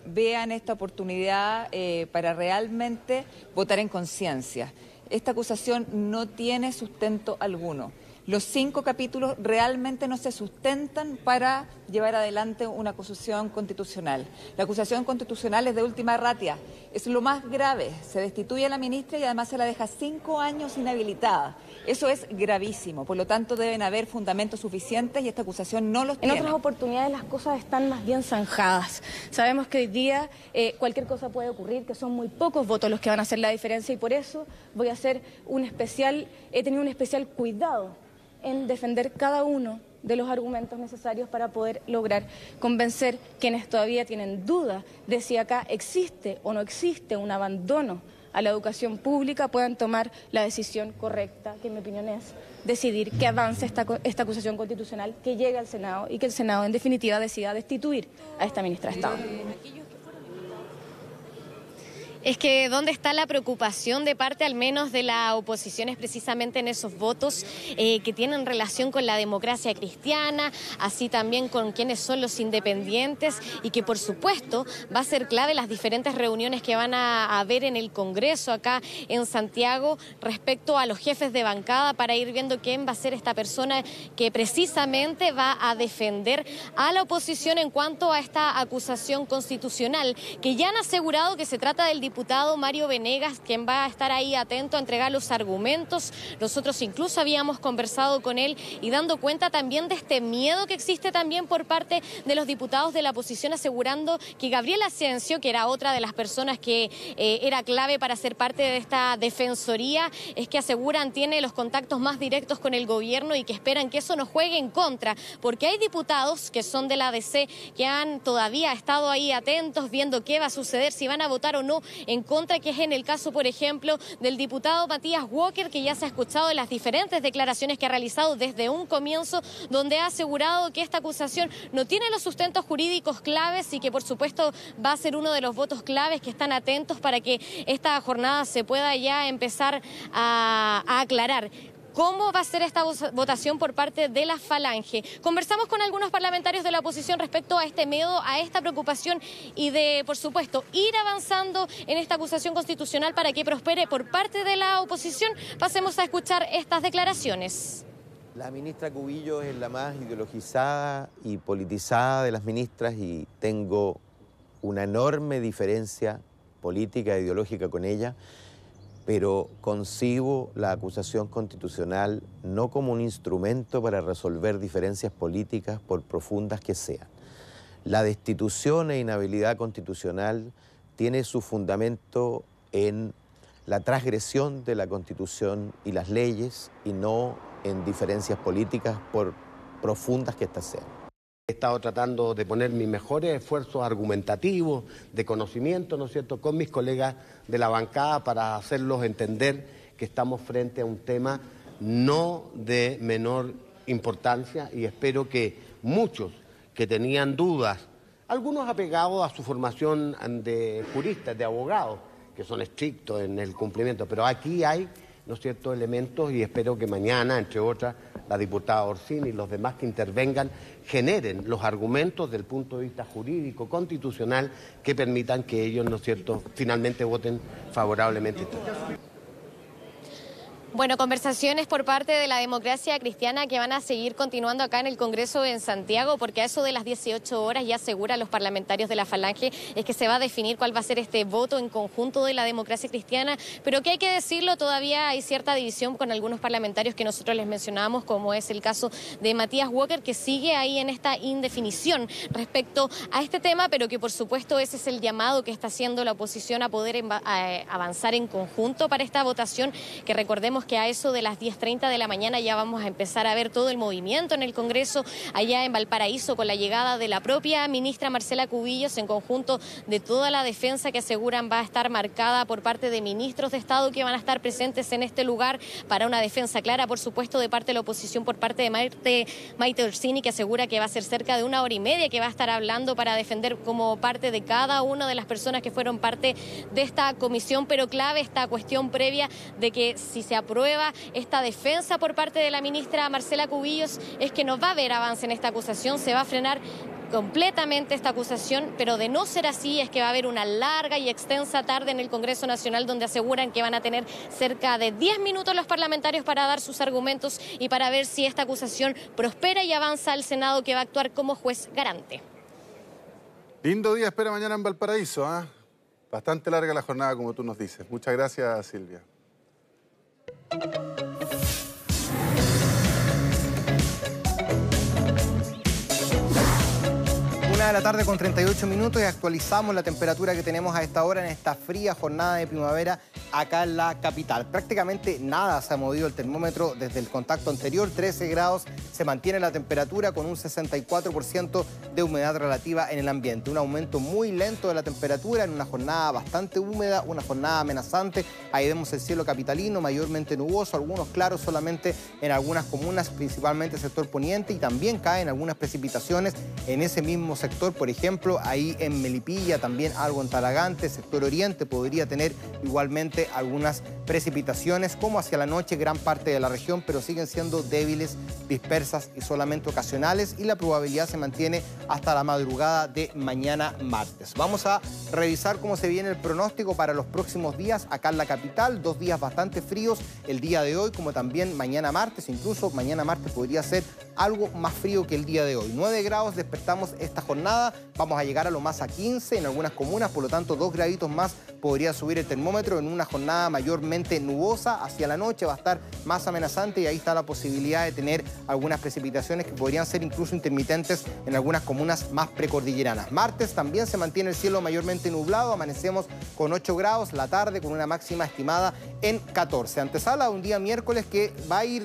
vean esta oportunidad para realmente votar en conciencia. Esta acusación no tiene sustento alguno. Los 5 capítulos realmente no se sustentan para llevar adelante una acusación constitucional. La acusación constitucional es de última ratio, es lo más grave. Se destituye a la ministra y además se la deja 5 años inhabilitada. Eso es gravísimo, por lo tanto deben haber fundamentos suficientes y esta acusación no los tiene. En otras oportunidades las cosas están más bien zanjadas. Sabemos que hoy día cualquier cosa puede ocurrir, que son muy pocos votos los que van a hacer la diferencia, y por eso voy a hacer he tenido un especial cuidado en defender cada uno de los argumentos necesarios para poder lograr convencer quienes todavía tienen dudas de si acá existe o no existe un abandono a la educación pública, puedan tomar la decisión correcta, que en mi opinión es decidir que avance esta acusación constitucional, que llegue al Senado y que el Senado en definitiva decida destituir a esta ministra de Estado. Es que ¿dónde está la preocupación de parte al menos de la oposición? Es precisamente en esos votos que tienen relación con la democracia cristiana, así también con quienes son los independientes, y que por supuesto va a ser clave las diferentes reuniones que van a haber en el Congreso acá en Santiago respecto a los jefes de bancada, para ir viendo quién va a ser esta persona que precisamente va a defender a la oposición en cuanto a esta acusación constitucional, que ya han asegurado que se trata del diputado Mario Venegas, quien va a estar ahí atento a entregar los argumentos. Nosotros incluso habíamos conversado con él y dando cuenta también de este miedo que existe también por parte de los diputados de la oposición, asegurando que Gabriel Ascencio, que era otra de las personas que era clave para ser parte de esta defensoría, es que aseguran tiene los contactos más directos con el gobierno y que esperan que eso no juegue en contra, porque hay diputados que son de la DC que han todavía estado ahí atentos viendo qué va a suceder, si van a votar o no en contra, que es en el caso, por ejemplo, del diputado Matías Walker, que ya se ha escuchado en las diferentes declaraciones que ha realizado desde un comienzo, donde ha asegurado que esta acusación no tiene los sustentos jurídicos claves y que, por supuesto, va a ser uno de los votos claves que están atentos para que esta jornada se pueda ya empezar a aclarar. cómo va a ser esta votación por parte de la Falange. Conversamos con algunos parlamentarios de la oposición respecto a este miedo, a esta preocupación y de, por supuesto, ir avanzando en esta acusación constitucional para que prospere por parte de la oposición. Pasemos a escuchar estas declaraciones. La ministra Cubillos es la más ideologizada y politizada de las ministras y tengo una enorme diferencia política e ideológica con ella, pero concibo la acusación constitucional no como un instrumento para resolver diferencias políticas por profundas que sean. La destitución e inhabilidad constitucional tiene su fundamento en la transgresión de la Constitución y las leyes y no en diferencias políticas por profundas que éstas sean. He estado tratando de poner mis mejores esfuerzos argumentativos, de conocimiento, ¿no es cierto?, con mis colegas de la bancada para hacerlos entender que estamos frente a un tema no de menor importancia y espero que muchos que tenían dudas, algunos apegados a su formación de juristas, de abogados, que son estrictos en el cumplimiento, pero aquí hay, ¿no es cierto?, elementos y espero que mañana, entre otras, la diputada Orsini y los demás que intervengan generen los argumentos del punto de vista jurídico, constitucional, que permitan que ellos, ¿no es cierto?, finalmente voten favorablemente. Bueno, conversaciones por parte de la democracia cristiana que van a seguir continuando acá en el Congreso en Santiago, porque a eso de las 18 horas ya asegura los parlamentarios de la Falange es que se va a definir cuál va a ser este voto en conjunto de la democracia cristiana, pero que hay que decirlo, todavía hay cierta división con algunos parlamentarios que nosotros les mencionábamos, como es el caso de Matías Walker, que sigue ahí en esta indefinición respecto a este tema, pero que por supuesto ese es el llamado que está haciendo la oposición a poder avanzar en conjunto para esta votación, que recordemos que a eso de las 10:30 de la mañana ya vamos a empezar a ver todo el movimiento en el Congreso allá en Valparaíso con la llegada de la propia ministra Marcela Cubillos en conjunto de toda la defensa que aseguran va a estar marcada por parte de ministros de Estado que van a estar presentes en este lugar para una defensa clara, por supuesto, de parte de la oposición por parte de Maite Orsini, que asegura que va a ser cerca de 1 hora y media que va a estar hablando para defender como parte de cada una de las personas que fueron parte de esta comisión, pero clave esta cuestión previa de que si se aprueba esta defensa por parte de la ministra Marcela Cubillos es que no va a haber avance en esta acusación, se va a frenar completamente esta acusación, pero de no ser así es que va a haber una larga y extensa tarde en el Congreso Nacional donde aseguran que van a tener cerca de 10 minutos los parlamentarios para dar sus argumentos y para ver si esta acusación prospera y avanza al Senado, que va a actuar como juez garante. Lindo día espera mañana en Valparaíso, ¿eh? Bastante larga la jornada, como tú nos dices. Muchas gracias, Silvia. 1 de la tarde con 38 minutos y actualizamos la temperatura que tenemos a esta hora en esta fría jornada de primavera acá en la capital. Prácticamente nada se ha movido el termómetro desde el contacto anterior, 13 grados, se mantiene la temperatura con un 64% de humedad relativa en el ambiente. Un aumento muy lento de la temperatura en una jornada bastante húmeda, una jornada amenazante. Ahí vemos el cielo capitalino mayormente nuboso, algunos claros solamente en algunas comunas, principalmente el sector poniente, y también caen algunas precipitaciones en ese mismo sector, por ejemplo, ahí en Melipilla, también algo en Talagante, sector oriente podría tener igualmente algunas precipitaciones, como hacia la noche gran parte de la región, pero siguen siendo débiles, dispersas y solamente ocasionales, y la probabilidad se mantiene hasta la madrugada de mañana martes. Vamos a revisar cómo se viene el pronóstico para los próximos días acá en la capital. 2 días bastante fríos el día de hoy, como también mañana martes, incluso mañana martes podría ser algo más frío que el día de hoy. 9 grados despertamos esta jornada, vamos a llegar a lo más a 15 en algunas comunas, por lo tanto 2 graditos más podría subir el termómetro en una jornada mayormente nubosa. Hacia la noche va a estar más amenazante y ahí está la posibilidad de tener algunas precipitaciones que podrían ser incluso intermitentes en algunas comunas más precordilleranas. Martes también se mantiene el cielo mayormente nublado, amanecemos con 8 grados, la tarde con una máxima estimada en 14. Antesala de un día miércoles que va a ir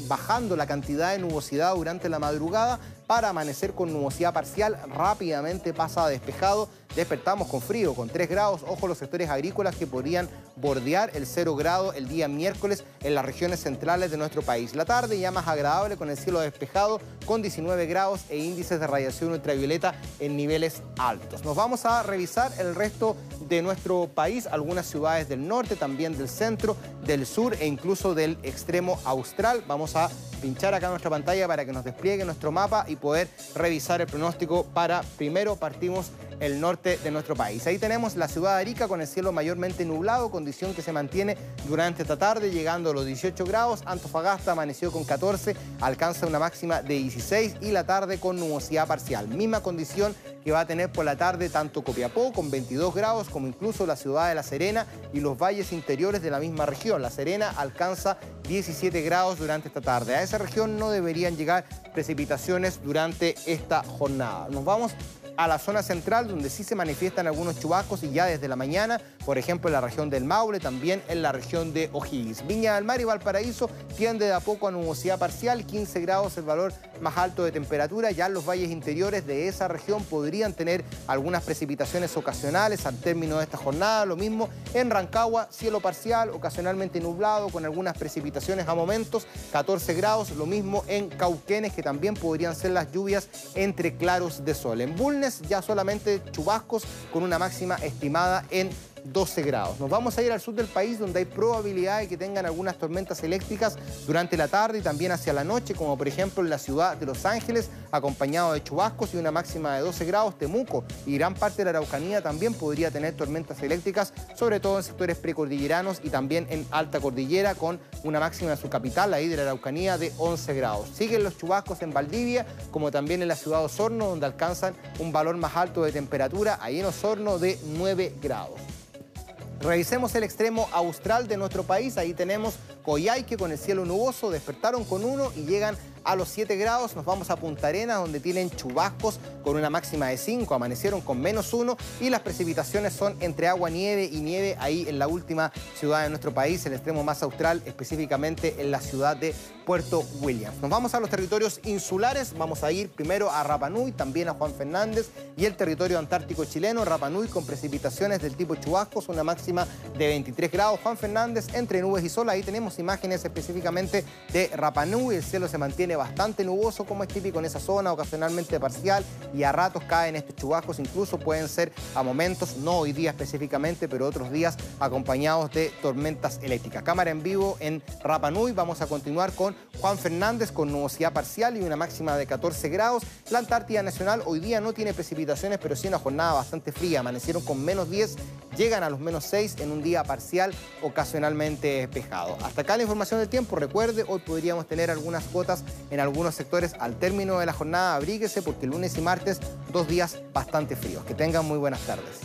bajando la cantidad de nubosidad durante la madrugada para amanecer con nubosidad parcial, rápidamente pasa a despejado despertamos con frío, con 3 grados. Ojo los sectores agrícolas que podrían bordear el 0 grado el día miércoles en las regiones centrales de nuestro país. La tarde ya más agradable con el cielo despejado, con 19 grados e índices de radiación ultravioleta en niveles altos. Nos vamos a revisar el resto de nuestro país, algunas ciudades del norte, también del centro, del sur e incluso del extremo austral. Vamos a pinchar acá en nuestra pantalla para que nos despliegue nuestro mapa y poder revisar el pronóstico para, primero partimos el norte de nuestro país. Ahí tenemos la ciudad de Arica con el cielo mayormente nublado, condición que se mantiene durante esta tarde, llegando a los 18 grados. Antofagasta amaneció con 14, alcanza una máxima de 16 y la tarde con nubosidad parcial. Misma condición que va a tener por la tarde tanto Copiapó con 22 grados como incluso la ciudad de La Serena y los valles interiores de la misma región. La Serena alcanza 17 grados durante esta tarde. A esa región no deberían llegar precipitaciones durante esta jornada. Nos vamos a la zona central, donde sí se manifiestan algunos chubascos y ya desde la mañana, por ejemplo en la región del Maule, también en la región de O'Higgins. Viña del Mar y Valparaíso tiende de a poco a nubosidad parcial, 15 grados el valor más alto de temperatura. Ya en los valles interiores de esa región podrían tener algunas precipitaciones ocasionales al término de esta jornada. Lo mismo en Rancagua, cielo parcial, ocasionalmente nublado, con algunas precipitaciones a momentos, 14 grados. Lo mismo en Cauquenes, que también podrían ser las lluvias entre claros de sol. En Bulnes ya solamente chubascos con una máxima estimada en 12 grados. Nos vamos a ir al sur del país, donde hay probabilidad de que tengan algunas tormentas eléctricas durante la tarde y también hacia la noche, como por ejemplo en la ciudad de Los Ángeles, acompañado de chubascos y una máxima de 12 grados. Temuco y gran parte de la Araucanía también podría tener tormentas eléctricas, sobre todo en sectores precordilleranos y también en alta cordillera, con una máxima de su capital, ahí de la Araucanía, de 11 grados. Siguen los chubascos en Valdivia, como también en la ciudad de Osorno, donde alcanzan un valor más alto de temperatura, ahí en Osorno, de 9 grados. Revisemos el extremo austral de nuestro país. Ahí tenemos Coyhaique con el cielo nuboso, despertaron con 1 y llegan a los 7 grados. Nos vamos a Punta Arenas, donde tienen chubascos con una máxima de 5, amanecieron con -1 y las precipitaciones son entre agua, nieve y nieve ahí en la última ciudad de nuestro país, el extremo más austral, específicamente en la ciudad de Puerto Williams. Nos vamos a los territorios insulares, vamos a ir primero a Rapa Nui, también a Juan Fernández y el territorio antártico chileno. Rapa Nui con precipitaciones del tipo chubascos, una máxima de 23 grados. Juan Fernández entre nubes y sol, ahí tenemos imágenes específicamente de Rapa Nui. El cielo se mantiene bastante nuboso, como es típico en esa zona, ocasionalmente parcial, y a ratos caen estos chubascos, incluso pueden ser a momentos, no hoy día específicamente, pero otros días acompañados de tormentas eléctricas. Cámara en vivo en Rapa Nui. Vamos a continuar con Juan Fernández con nubosidad parcial y una máxima de 14 grados. La Antártida Nacional hoy día no tiene precipitaciones, pero sí una jornada bastante fría. Amanecieron con -10, llegan a los -6 en un día parcial, ocasionalmente despejado. Hasta acá la información del tiempo. Recuerde, hoy podríamos tener algunas gotas en algunos sectores al término de la jornada. Abríguese porque lunes y martes, 2 días bastante fríos. Que tengan muy buenas tardes.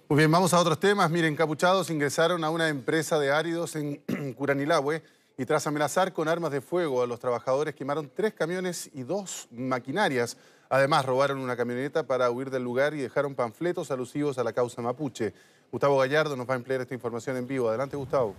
Muy bien, vamos a otros temas. Miren, encapuchados ingresaron a una empresa de áridos en Curanilahue y tras amenazar con armas de fuego a los trabajadores quemaron 3 camiones y 2 maquinarias. Además, robaron una camioneta para huir del lugar y dejaron panfletos alusivos a la causa mapuche. Gustavo Gallardo nos va a ampliar esta información en vivo. Adelante, Gustavo.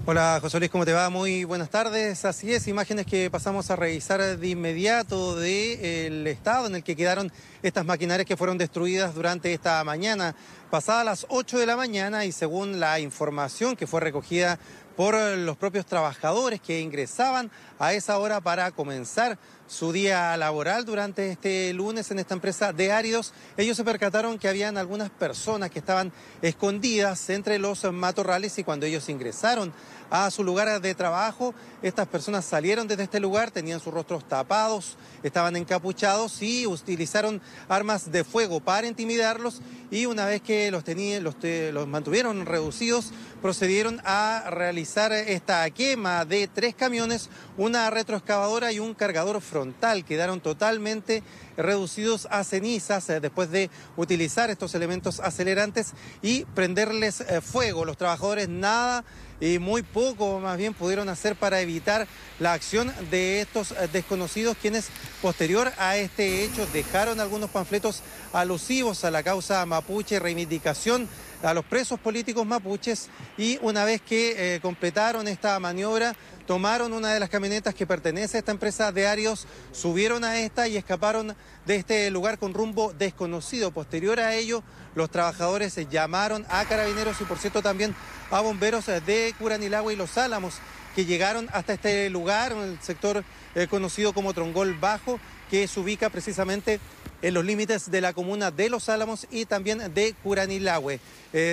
Hola José Luis, ¿cómo te va? Muy buenas tardes. Así es, imágenes que pasamos a revisar de inmediato del estado en el que quedaron estas maquinarias que fueron destruidas durante esta mañana, pasadas las 8 de la mañana, y según la información que fue recogida por los propios trabajadores que ingresaban a esa hora para comenzar su día laboral durante este lunes en esta empresa de áridos, ellos se percataron que habían algunas personas que estaban escondidas entre los matorrales, y cuando ellos ingresaron a su lugar de trabajo, estas personas salieron desde este lugar, tenían sus rostros tapados, estaban encapuchados y utilizaron armas de fuego para intimidarlos, y una vez que los mantuvieron reducidos, procedieron a realizar esta quema de 3 camiones, una retroexcavadora y un cargador frontal. Quedaron totalmente reducidos a cenizas después de utilizar estos elementos acelerantes y prenderles fuego. Los trabajadores nada y muy poco más bien pudieron hacer para evitar la acción de estos desconocidos, quienes posterior a este hecho dejaron algunos panfletos alusivos a la causa mapuche, reivindicación a los presos políticos mapuches, y una vez que completaron esta maniobra, tomaron una de las camionetas que pertenece a esta empresa de Arios, subieron a esta y escaparon de este lugar con rumbo desconocido. Posterior a ello, los trabajadores llamaron a carabineros y, por cierto, también a bomberos de Curanilahue y Los Álamos, que llegaron hasta este lugar, en el sector conocido como Trongol Bajo, que se ubica precisamente en los límites de la comuna de Los Álamos y también de Curanilahue.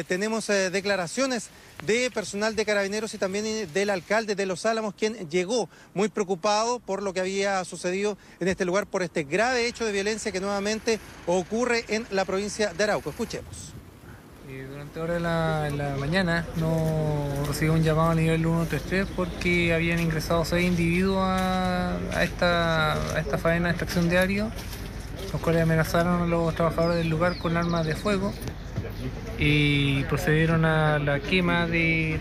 Tenemos declaraciones de personal de carabineros y también del alcalde de Los Álamos, quien llegó muy preocupado por lo que había sucedido en este lugar, por este grave hecho de violencia que nuevamente ocurre en la provincia de Arauco. Escuchemos. Durante horas de la mañana nos recibió un llamado a nivel 133 porque habían ingresado 6 individuos a esta faena de extracción de ario, los cuales amenazaron a los trabajadores del lugar con armas de fuego y procedieron a la quema de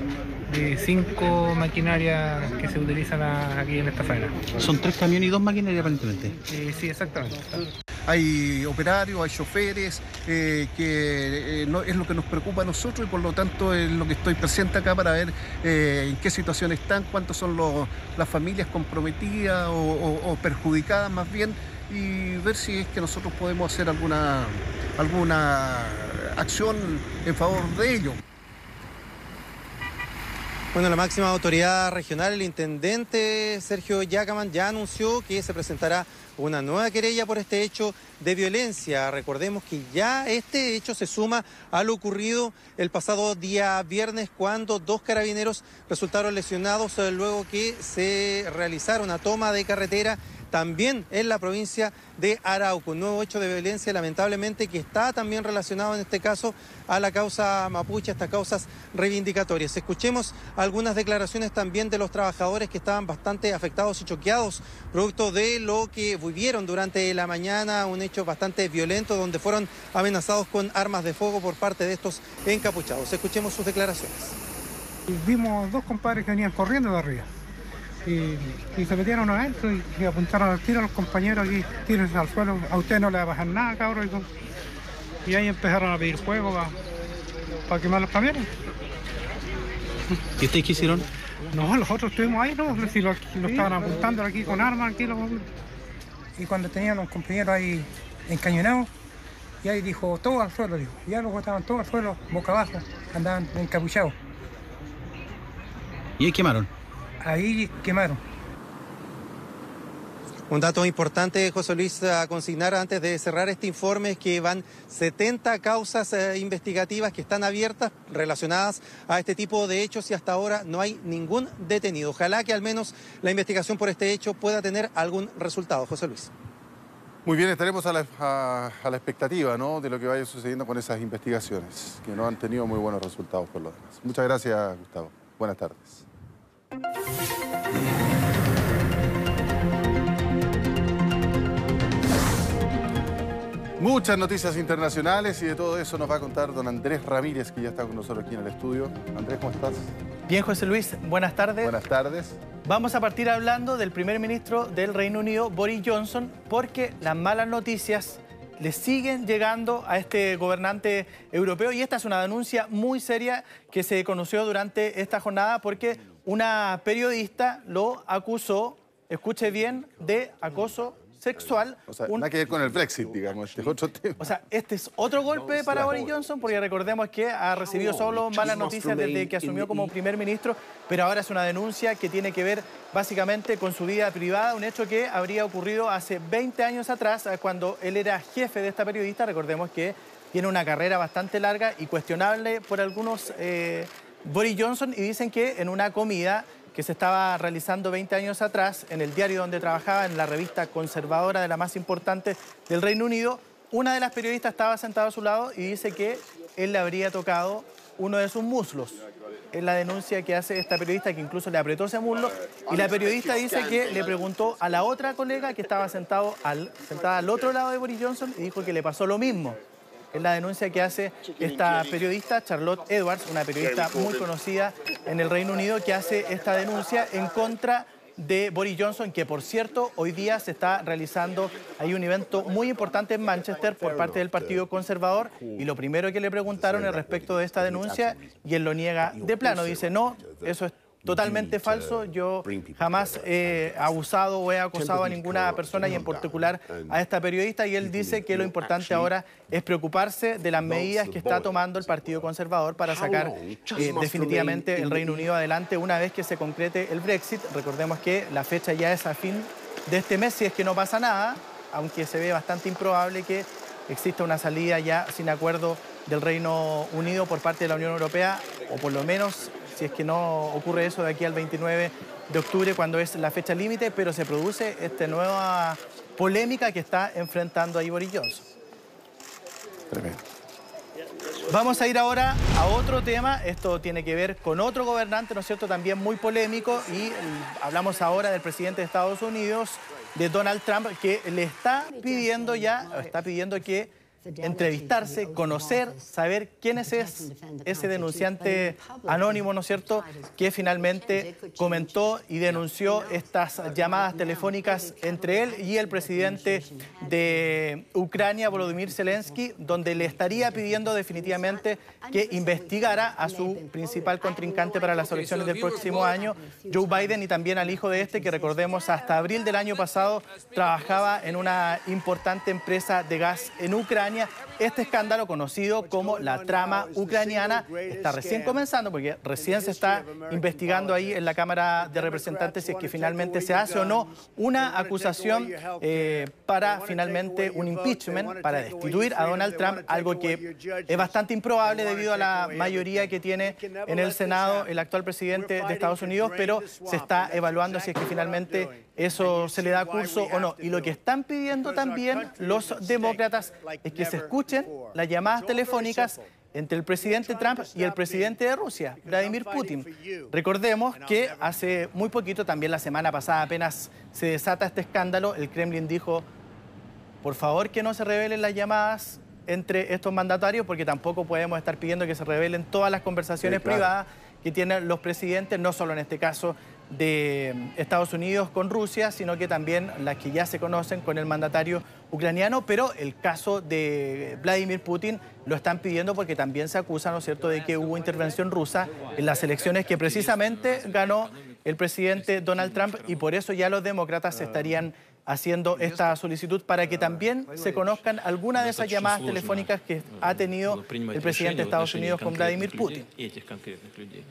5 maquinarias que se utilizan aquí en esta faena. Son 3 camiones y 2 maquinarias aparentemente. Sí, exactamente. Hay operarios, hay choferes, no, es lo que nos preocupa a nosotros, y por lo tanto es lo que estoy presente acá para ver en qué situación están, cuántas son las familias comprometidas o perjudicadas más bien, y ver si es que nosotros podemos hacer alguna acción en favor de ello. Bueno, la máxima autoridad regional, el intendente Sergio Yacaman, ya anunció que se presentará una nueva querella por este hecho de violencia. Recordemos que ya este hecho se suma a lo ocurrido el pasado día viernes, cuando 2 carabineros resultaron lesionados luego que se realizara una toma de carretera también en la provincia de Arauco. Un nuevo hecho de violencia, lamentablemente, que está también relacionado en este caso a la causa mapuche, a estas causas reivindicatorias. Escuchemos algunas declaraciones también de los trabajadores que estaban bastante afectados y choqueados, producto de lo que vivieron durante la mañana, un hecho bastante violento donde fueron amenazados con armas de fuego por parte de estos encapuchados. Escuchemos sus declaraciones. Vimos 2 compadres que venían corriendo de arriba. Y se metieron adentro y apuntaron al tiro a los compañeros aquí, tírense al suelo, a usted no le va a bajar nada, cabrón. Y ahí empezaron a pedir fuego para quemar los camiones. ¿Y ustedes qué hicieron? No, nosotros estuvimos ahí, ¿no? Si lo estaban apuntando aquí con armas, aquí y cuando tenían un compañero ahí encañonado, y ahí dijo, todo al suelo, dijo. Y ya los botaban todos al suelo, boca abajo, andaban encapuchados. ¿Y ahí quemaron? Ahí quemaron. Un dato importante, José Luis, a consignar antes de cerrar este informe es que van 70 causas investigativas que están abiertas relacionadas a este tipo de hechos y hasta ahora no hay ningún detenido. Ojalá que al menos la investigación por este hecho pueda tener algún resultado. José Luis. Muy bien, estaremos a la expectativa, ¿no?, de lo que vaya sucediendo con esas investigaciones, que no han tenido muy buenos resultados por lo demás. Muchas gracias, Gustavo. Buenas tardes. Muchas noticias internacionales, y de todo eso nos va a contar don Andrés Ramírez, que ya está con nosotros aquí en el estudio. Andrés, ¿cómo estás? Bien, José Luis, buenas tardes. Buenas tardes. Vamos a partir hablando del primer ministro del Reino Unido, Boris Johnson, porque las malas noticias le siguen llegando a este gobernante europeo, y esta es una denuncia muy seria que se conoció durante esta jornada porque una periodista lo acusó, escuche bien, de acoso sexual. O sea, nada que ver con el Brexit, digamos, este es otro tema. O sea, este es otro golpe para Boris Johnson, porque recordemos que ha recibido solo malas noticias desde que asumió como primer ministro, pero ahora es una denuncia que tiene que ver básicamente con su vida privada, un hecho que habría ocurrido hace 20 años atrás, cuando él era jefe de esta periodista. Recordemos que tiene una carrera bastante larga y cuestionable por algunos Boris Johnson, y dicen que en una comida que se estaba realizando 20 años atrás en el diario donde trabajaba, en la revista conservadora de la más importante del Reino Unido, una de las periodistas estaba sentada a su lado y dice que él le habría tocado uno de sus muslos. Es la denuncia que hace esta periodista, que incluso le apretó ese muslo, y la periodista dice que le preguntó a la otra colega que estaba sentada al otro lado de Boris Johnson, y dijo que le pasó lo mismo. Es la denuncia que hace esta periodista, Charlotte Edwards, una periodista muy conocida en el Reino Unido, que hace esta denuncia en contra de Boris Johnson, que por cierto hoy día se está realizando, hay un evento muy importante en Manchester por parte del Partido Conservador, y lo primero que le preguntaron es respecto de esta denuncia y él lo niega de plano, dice no, eso es totalmente falso, yo jamás he abusado o he acosado a ninguna persona y en particular a esta periodista, y él dice que lo importante ahora es preocuparse de las medidas que está tomando el Partido Conservador para sacar definitivamente el Reino Unido adelante una vez que se concrete el Brexit. Recordemos que la fecha ya es a fin de este mes, si es que no pasa nada, aunque se ve bastante improbable que exista una salida ya sin acuerdo del Reino Unido por parte de la Unión Europea, o por lo menos si es que no ocurre eso de aquí al 29 de octubre, cuando es la fecha límite, pero se produce esta nueva polémica que está enfrentando ahí Boris Johnson. Tremendo. Vamos a ir ahora a otro tema, esto tiene que ver con otro gobernante, ¿no es cierto?, también muy polémico, y hablamos ahora del presidente de Estados Unidos, de Donald Trump, que le está pidiendo que entrevistarse, conocer, saber quién es ese denunciante anónimo, ¿no es cierto?, que finalmente comentó y denunció estas llamadas telefónicas entre él y el presidente de Ucrania, Volodymyr Zelensky, donde le estaría pidiendo definitivamente que investigara a su principal contrincante para las elecciones del próximo año, Joe Biden, y también al hijo de este, que recordemos hasta abril del año pasado trabajaba en una importante empresa de gas en Ucrania. Este escándalo, conocido como la trama ucraniana, está recién comenzando porque recién se está investigando ahí en la Cámara de Representantes si es que finalmente se hace o no una acusación para finalmente un impeachment, para destituir a Donald Trump, algo que es bastante improbable debido a la mayoría que tiene en el Senado el actual presidente de Estados Unidos, pero se está evaluando si es que finalmente eso se le da curso o no. Y lo que están pidiendo también los demócratas es que se escuchen las llamadas telefónicas entre el presidente Trump y el presidente de Rusia, Vladimir Putin. Recordemos que hace muy poquito, también la semana pasada, apenas se desata este escándalo, el Kremlin dijo, por favor que no se revelen las llamadas entre estos mandatarios, porque tampoco podemos estar pidiendo que se revelen todas las conversaciones privadas que tienen los presidentes, no solo en este caso de Estados Unidos con Rusia, sino que también las que ya se conocen con el mandatario ucraniano, pero el caso de Vladimir Putin lo están pidiendo porque también se acusa, ¿no es cierto?, de que hubo intervención rusa en las elecciones que precisamente ganó el presidente Donald Trump, y por eso ya los demócratas estarían haciendo esta solicitud para que también se conozcan algunas de esas llamadas telefónicas que ha tenido el presidente de Estados Unidos con Vladimir Putin.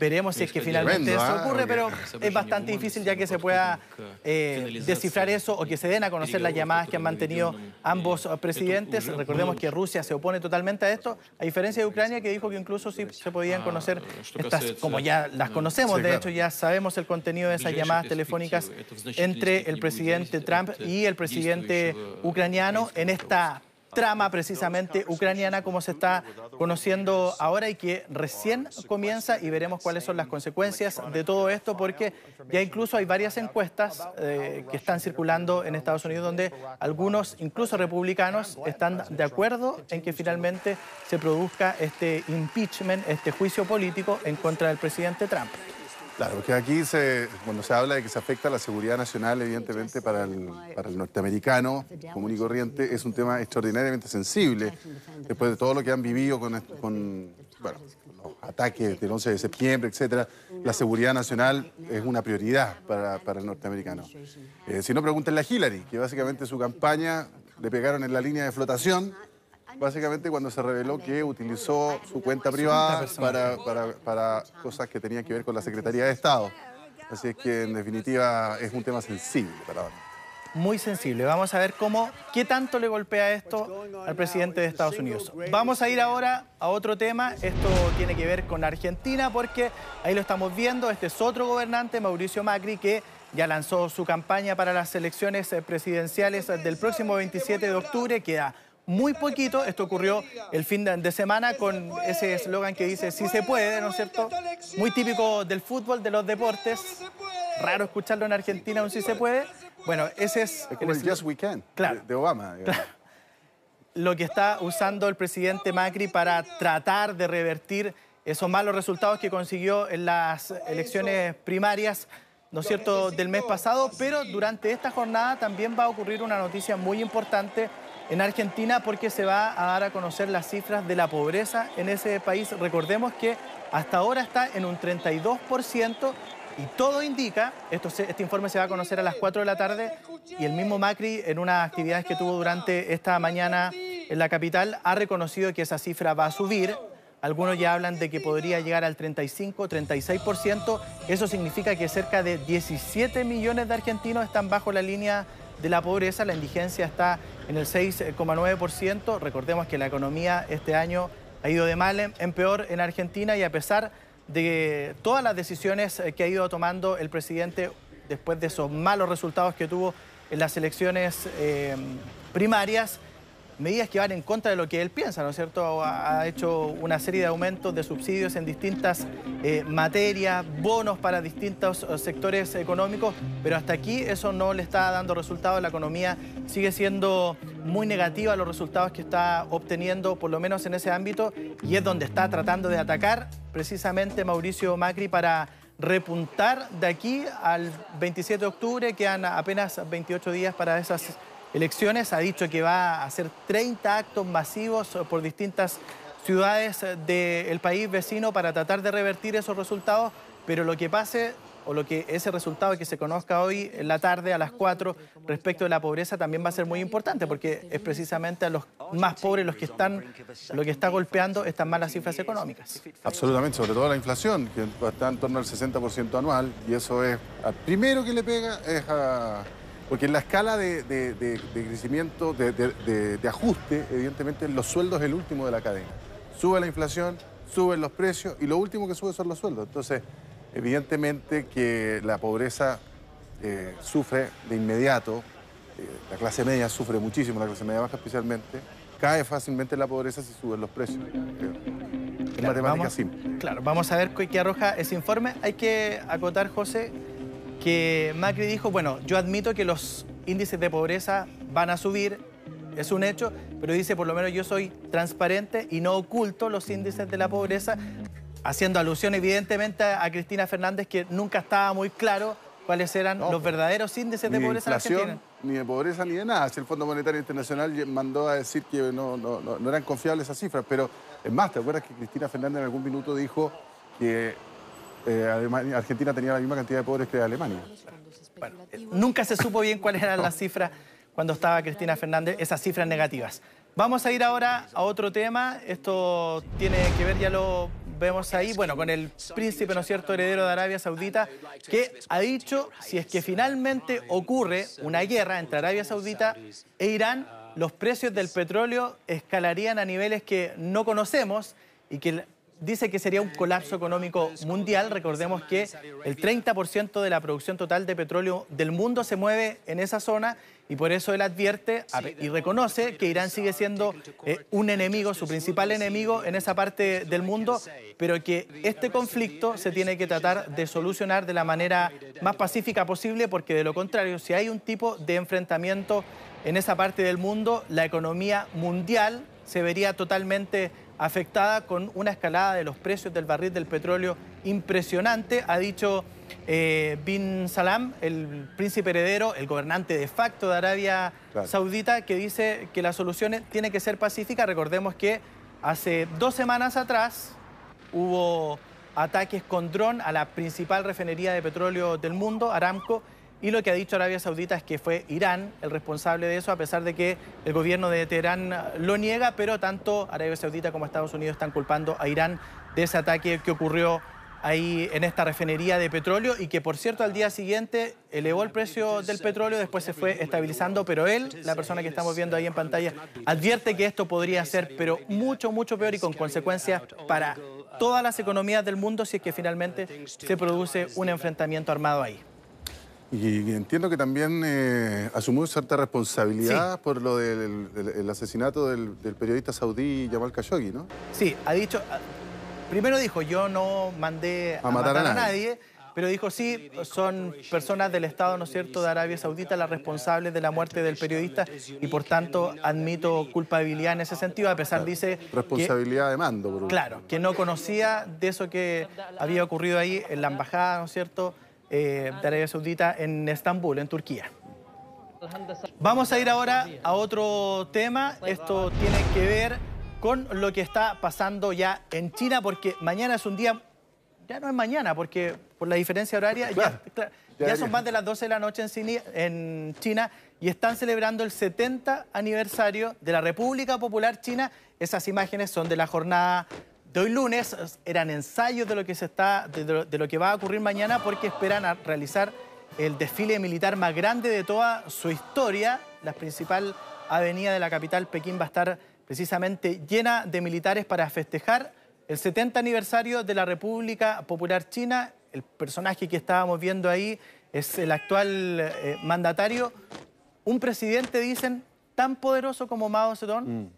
Veremos si es que finalmente eso ocurre, pero es bastante difícil ya que se pueda descifrar eso o que se den a conocer las llamadas que han mantenido ambos presidentes. Recordemos que Rusia se opone totalmente a esto, a diferencia de Ucrania, que dijo que incluso sí se podían conocer estas, como ya las conocemos, de hecho ya sabemos el contenido de esas llamadas telefónicas entre el presidente Trump y el presidente ucraniano en esta trama precisamente ucraniana, como se está conociendo ahora, y que recién comienza, y veremos cuáles son las consecuencias de todo esto, porque ya incluso hay varias encuestas que están circulando en Estados Unidos donde algunos, incluso republicanos, están de acuerdo en que finalmente se produzca este impeachment, este juicio político en contra del presidente Trump. Claro, porque aquí cuando se habla de que se afecta la seguridad nacional, evidentemente para el norteamericano común y corriente, es un tema extraordinariamente sensible, después de todo lo que han vivido con los ataques del 11 de septiembre, etcétera. La seguridad nacional es una prioridad para el norteamericano. Si no, pregúntenle a Hillary, que básicamente su campaña le pegaron en la línea de flotación, básicamente cuando se reveló que utilizó su cuenta privada para cosas que tenían que ver con la Secretaría de Estado. Así es que, en definitiva, es un tema sensible para ahora. Muy sensible. Vamos a ver qué tanto le golpea esto al presidente de Estados Unidos. Vamos a ir ahora a otro tema. Esto tiene que ver con Argentina, porque ahí lo estamos viendo. Este es otro gobernante, Mauricio Macri, que ya lanzó su campaña para las elecciones presidenciales del próximo 27 de octubre. Queda muy poquito. Esto ocurrió el fin de semana con ese eslogan que dice "sí se puede", ¿no es cierto? Muy típico del fútbol, de los deportes. Raro escucharlo en Argentina, un "sí se puede". Bueno, ese es como el "Yes we can", claro, de Obama. Claro. Lo que está usando el presidente Macri para tratar de revertir esos malos resultados que consiguió en las elecciones primarias ¿no es cierto?, del mes pasado, pero durante esta jornada también va a ocurrir una noticia muy importante en Argentina porque se va a dar a conocer las cifras de la pobreza en ese país. Recordemos que hasta ahora está en un 32% y todo indica, este informe se va a conocer a las 4 de la tarde y el mismo Macri en unas actividades que tuvo durante esta mañana en la capital ha reconocido que esa cifra va a subir. Algunos ya hablan de que podría llegar al 35, 36%. Eso significa que cerca de 17 millones de argentinos están bajo la línea de la pobreza. La indigencia está en el 6,9%. Recordemos que la economía este año ha ido de mal en peor en Argentina y a pesar de todas las decisiones que ha ido tomando el presidente después de esos malos resultados que tuvo en las elecciones primarias, medidas que van en contra de lo que él piensa, ¿no es cierto? Ha hecho una serie de aumentos de subsidios en distintas materias, bonos para distintos sectores económicos, pero hasta aquí eso no le está dando resultados. La economía sigue siendo muy negativa, los resultados que está obteniendo, por lo menos en ese ámbito, y es donde está tratando de atacar precisamente Mauricio Macri para repuntar de aquí al 27 de octubre, quedan apenas 28 días para esas elecciones. Ha dicho que va a hacer 30 actos masivos por distintas ciudades del país vecino para tratar de revertir esos resultados, pero lo que pase o ese resultado que se conozca hoy en la tarde a las 4 respecto de la pobreza también va a ser muy importante porque es precisamente a los más pobres lo que está golpeando estas malas cifras económicas. Absolutamente, sobre todo la inflación, que está en torno al 60% anual, y eso es, al primero que le pega es a... Porque en la escala de crecimiento, de ajuste, evidentemente los sueldos es el último de la cadena. Sube la inflación, suben los precios y lo último que sube son los sueldos. Entonces, evidentemente que la pobreza sufre de inmediato, la clase media sufre muchísimo, la clase media baja especialmente, cae fácilmente la pobreza si suben los precios. Es matemática simple. Claro, vamos a ver qué arroja ese informe. Hay que acotar, José, que Macri dijo, bueno, yo admito que los índices de pobreza van a subir, es un hecho, pero dice, por lo menos yo soy transparente y no oculto los índices de la pobreza, haciendo alusión evidentemente a Cristina Fernández, que nunca estaba muy claro cuáles eran los verdaderos índices de pobreza en Argentina. Ni de pobreza ni de nada. Si el Fondo Monetario Internacional mandó a decir que no eran confiables esas cifras, pero es más, ¿te acuerdas que Cristina Fernández en algún minuto dijo que Argentina tenía la misma cantidad de pobres que Alemania? Bueno, nunca se supo bien cuáles eran las cifras cuando estaba Cristina Fernández, esas cifras negativas. Vamos a ir ahora a otro tema. Esto tiene que ver, ya lo vemos ahí, bueno, con el príncipe, ¿no es cierto?, heredero de Arabia Saudita, que ha dicho, si es que finalmente ocurre una guerra entre Arabia Saudita e Irán, los precios del petróleo escalarían a niveles que no conocemos y que dice que sería un colapso económico mundial. Recordemos que el 30% de la producción total de petróleo del mundo se mueve en esa zona y por eso él advierte y reconoce que Irán sigue siendo un enemigo, su principal enemigo en esa parte del mundo, pero que este conflicto se tiene que tratar de solucionar de la manera más pacífica posible, porque de lo contrario, si hay un tipo de enfrentamiento en esa parte del mundo, la economía mundial se vería totalmente afectada con una escalada de los precios del barril del petróleo impresionante. Ha dicho Bin Salman, el príncipe heredero, el gobernante de facto de Arabia Saudita, que dice que la solución tiene que ser pacífica. Recordemos que hace 2 semanas atrás hubo ataques con dron a la principal refinería de petróleo del mundo, Aramco, y lo que ha dicho Arabia Saudita es que fue Irán el responsable de eso, a pesar de que el gobierno de Teherán lo niega, pero tanto Arabia Saudita como Estados Unidos están culpando a Irán de ese ataque que ocurrió ahí en esta refinería de petróleo y que, por cierto, al día siguiente elevó el precio del petróleo, después se fue estabilizando, pero él, la persona que estamos viendo ahí en pantalla, advierte que esto podría ser, pero mucho, mucho peor y con consecuencias para todas las economías del mundo si es que finalmente se produce un enfrentamiento armado ahí. Y entiendo que también asumió cierta responsabilidad por lo del asesinato del periodista saudí Jamal Khashoggi, ¿no? Sí, ha dicho... Primero dijo, yo no mandé a matar a nadie, pero dijo, sí, son personas del Estado, ¿no es cierto?, de Arabia Saudita las responsables de la muerte del periodista y, por tanto, admito culpabilidad en ese sentido, a pesar, dice... Responsabilidad de mando, por claro, que no conocía de eso que había ocurrido ahí en la embajada, ¿no es cierto?, de Arabia Saudita en Estambul, en Turquía. Vamos a ir ahora a otro tema. Esto tiene que ver con lo que está pasando ya en China, porque mañana es un día, ya no es mañana, porque por la diferencia horaria, ya son más de las 12 de la noche en China y están celebrando el 70 aniversario de la República Popular China. Esas imágenes son de la jornada de hoy lunes, eran ensayos de lo que va a ocurrir mañana, porque esperan a realizar el desfile militar más grande de toda su historia. La principal avenida de la capital, Pekín, va a estar precisamente llena de militares para festejar el 70 aniversario de la República Popular China. El personaje que estábamos viendo ahí es el actual mandatario, un presidente, dicen, tan poderoso como Mao Zedong,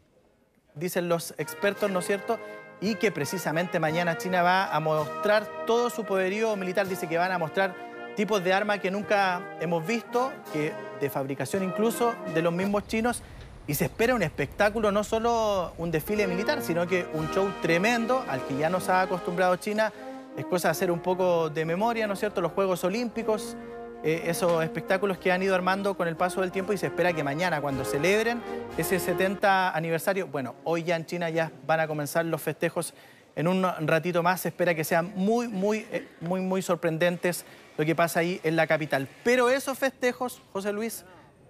dicen los expertos, ¿no es cierto?, y que precisamente mañana China va a mostrar todo su poderío militar. Dice que van a mostrar tipos de armas que nunca hemos visto, que de fabricación incluso de los mismos chinos, y se espera un espectáculo, no solo un desfile militar, sino que un show tremendo al que ya nos ha acostumbrado China. Es cosa de hacer un poco de memoria, ¿no es cierto?, los Juegos Olímpicos, esos espectáculos que han ido armando con el paso del tiempo, y se espera que mañana, cuando celebren ese 70 aniversario, bueno, hoy ya en China ya van a comenzar los festejos en un ratito más. Se espera que sean muy sorprendentes lo que pasa ahí en la capital. Pero esos festejos, José Luis,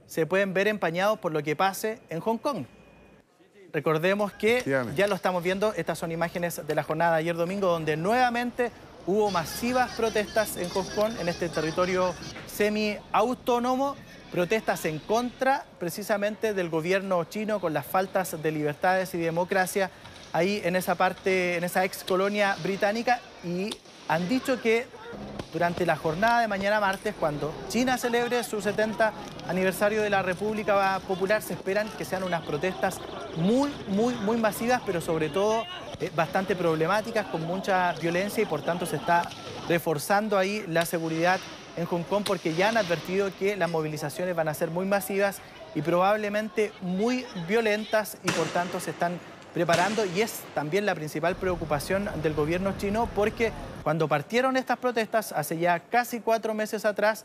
se pueden ver empañados por lo que pase en Hong Kong. Recordemos que ya lo estamos viendo, estas son imágenes de la jornada de ayer domingo, donde nuevamente hubo masivas protestas en Hong Kong, en este territorio semi-autónomo, protestas en contra precisamente del gobierno chino, con las faltas de libertades y democracia ahí en esa parte, en esa ex colonia británica, y han dicho que durante la jornada de mañana martes, cuando China celebre su 70 aniversario de la República Popular, se esperan que sean unas protestas muy masivas, pero sobre todo bastante problemáticas, con mucha violencia, y por tanto se está reforzando ahí la seguridad en Hong Kong, porque ya han advertido que las movilizaciones van a ser muy masivas y probablemente muy violentas, y por tanto se están preparando, y es también la principal preocupación del gobierno chino, porque cuando partieron estas protestas hace ya casi 4 meses atrás,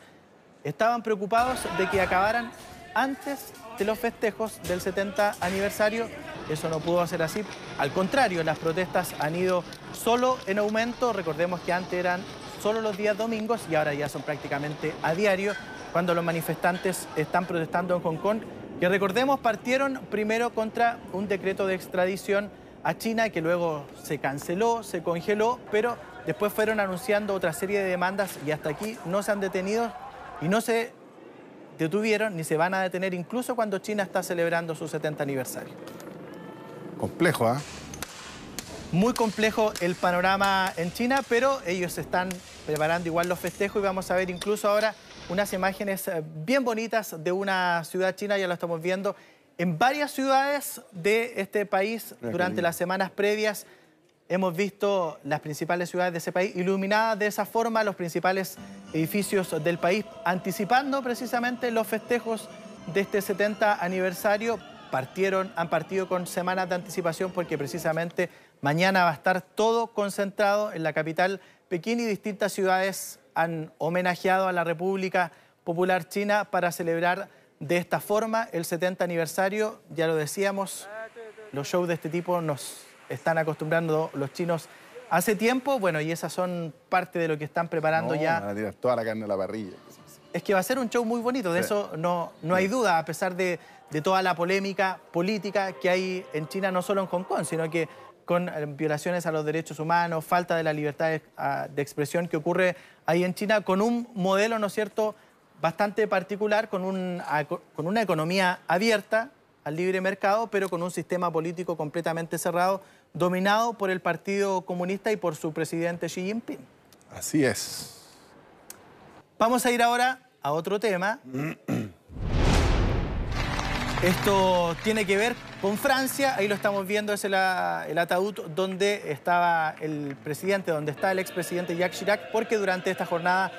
estaban preocupados de que acabaran antes de los festejos del 70 aniversario. Eso no pudo ser así. Al contrario, las protestas han ido solo en aumento. Recordemos que antes eran solo los días domingos y ahora ya son prácticamente a diario, cuando los manifestantes están protestando en Hong Kong, que recordemos partieron primero contra un decreto de extradición a China, que luego se canceló, se congeló, pero después fueron anunciando otra serie de demandas, y hasta aquí no se han detenido y no se detuvieron ni se van a detener, incluso cuando China está celebrando su 70 aniversario. Complejo, ¿ah? Muy complejo el panorama en China, pero ellos están preparando igual los festejos, y vamos a ver incluso ahora unas imágenes bien bonitas de una ciudad china. Ya lo estamos viendo en varias ciudades de este país durante las semanas previas. Hemos visto las principales ciudades de ese país iluminadas de esa forma, los principales edificios del país, anticipando precisamente los festejos de este 70 aniversario. Han partido con semanas de anticipación, porque precisamente mañana va a estar todo concentrado en la capital, Pekín, y distintas ciudades han homenajeado a la República Popular China para celebrar de esta forma el 70 aniversario. Ya lo decíamos, los shows de este tipo nos están acostumbrando los chinos hace tiempo. Bueno, y esas son parte de lo que están preparando ya. Van a tirar toda la carne a la parrilla. Es que va a ser un show muy bonito, de eso no hay duda, a pesar de toda la polémica política que hay en China, no solo en Hong Kong, sino que con violaciones a los derechos humanos, falta de la libertad de expresión que ocurre ahí en China, con un modelo, ¿no es cierto?, bastante particular, con una economía abierta al libre mercado, pero con un sistema político completamente cerrado, dominado por el Partido Comunista y por su presidente Xi Jinping. Así es. Vamos a ir ahora a otro tema. Esto tiene que ver con Francia. Ahí lo estamos viendo, es el ataúd donde estaba el presidente, donde está el expresidente Jacques Chirac, porque durante esta jornada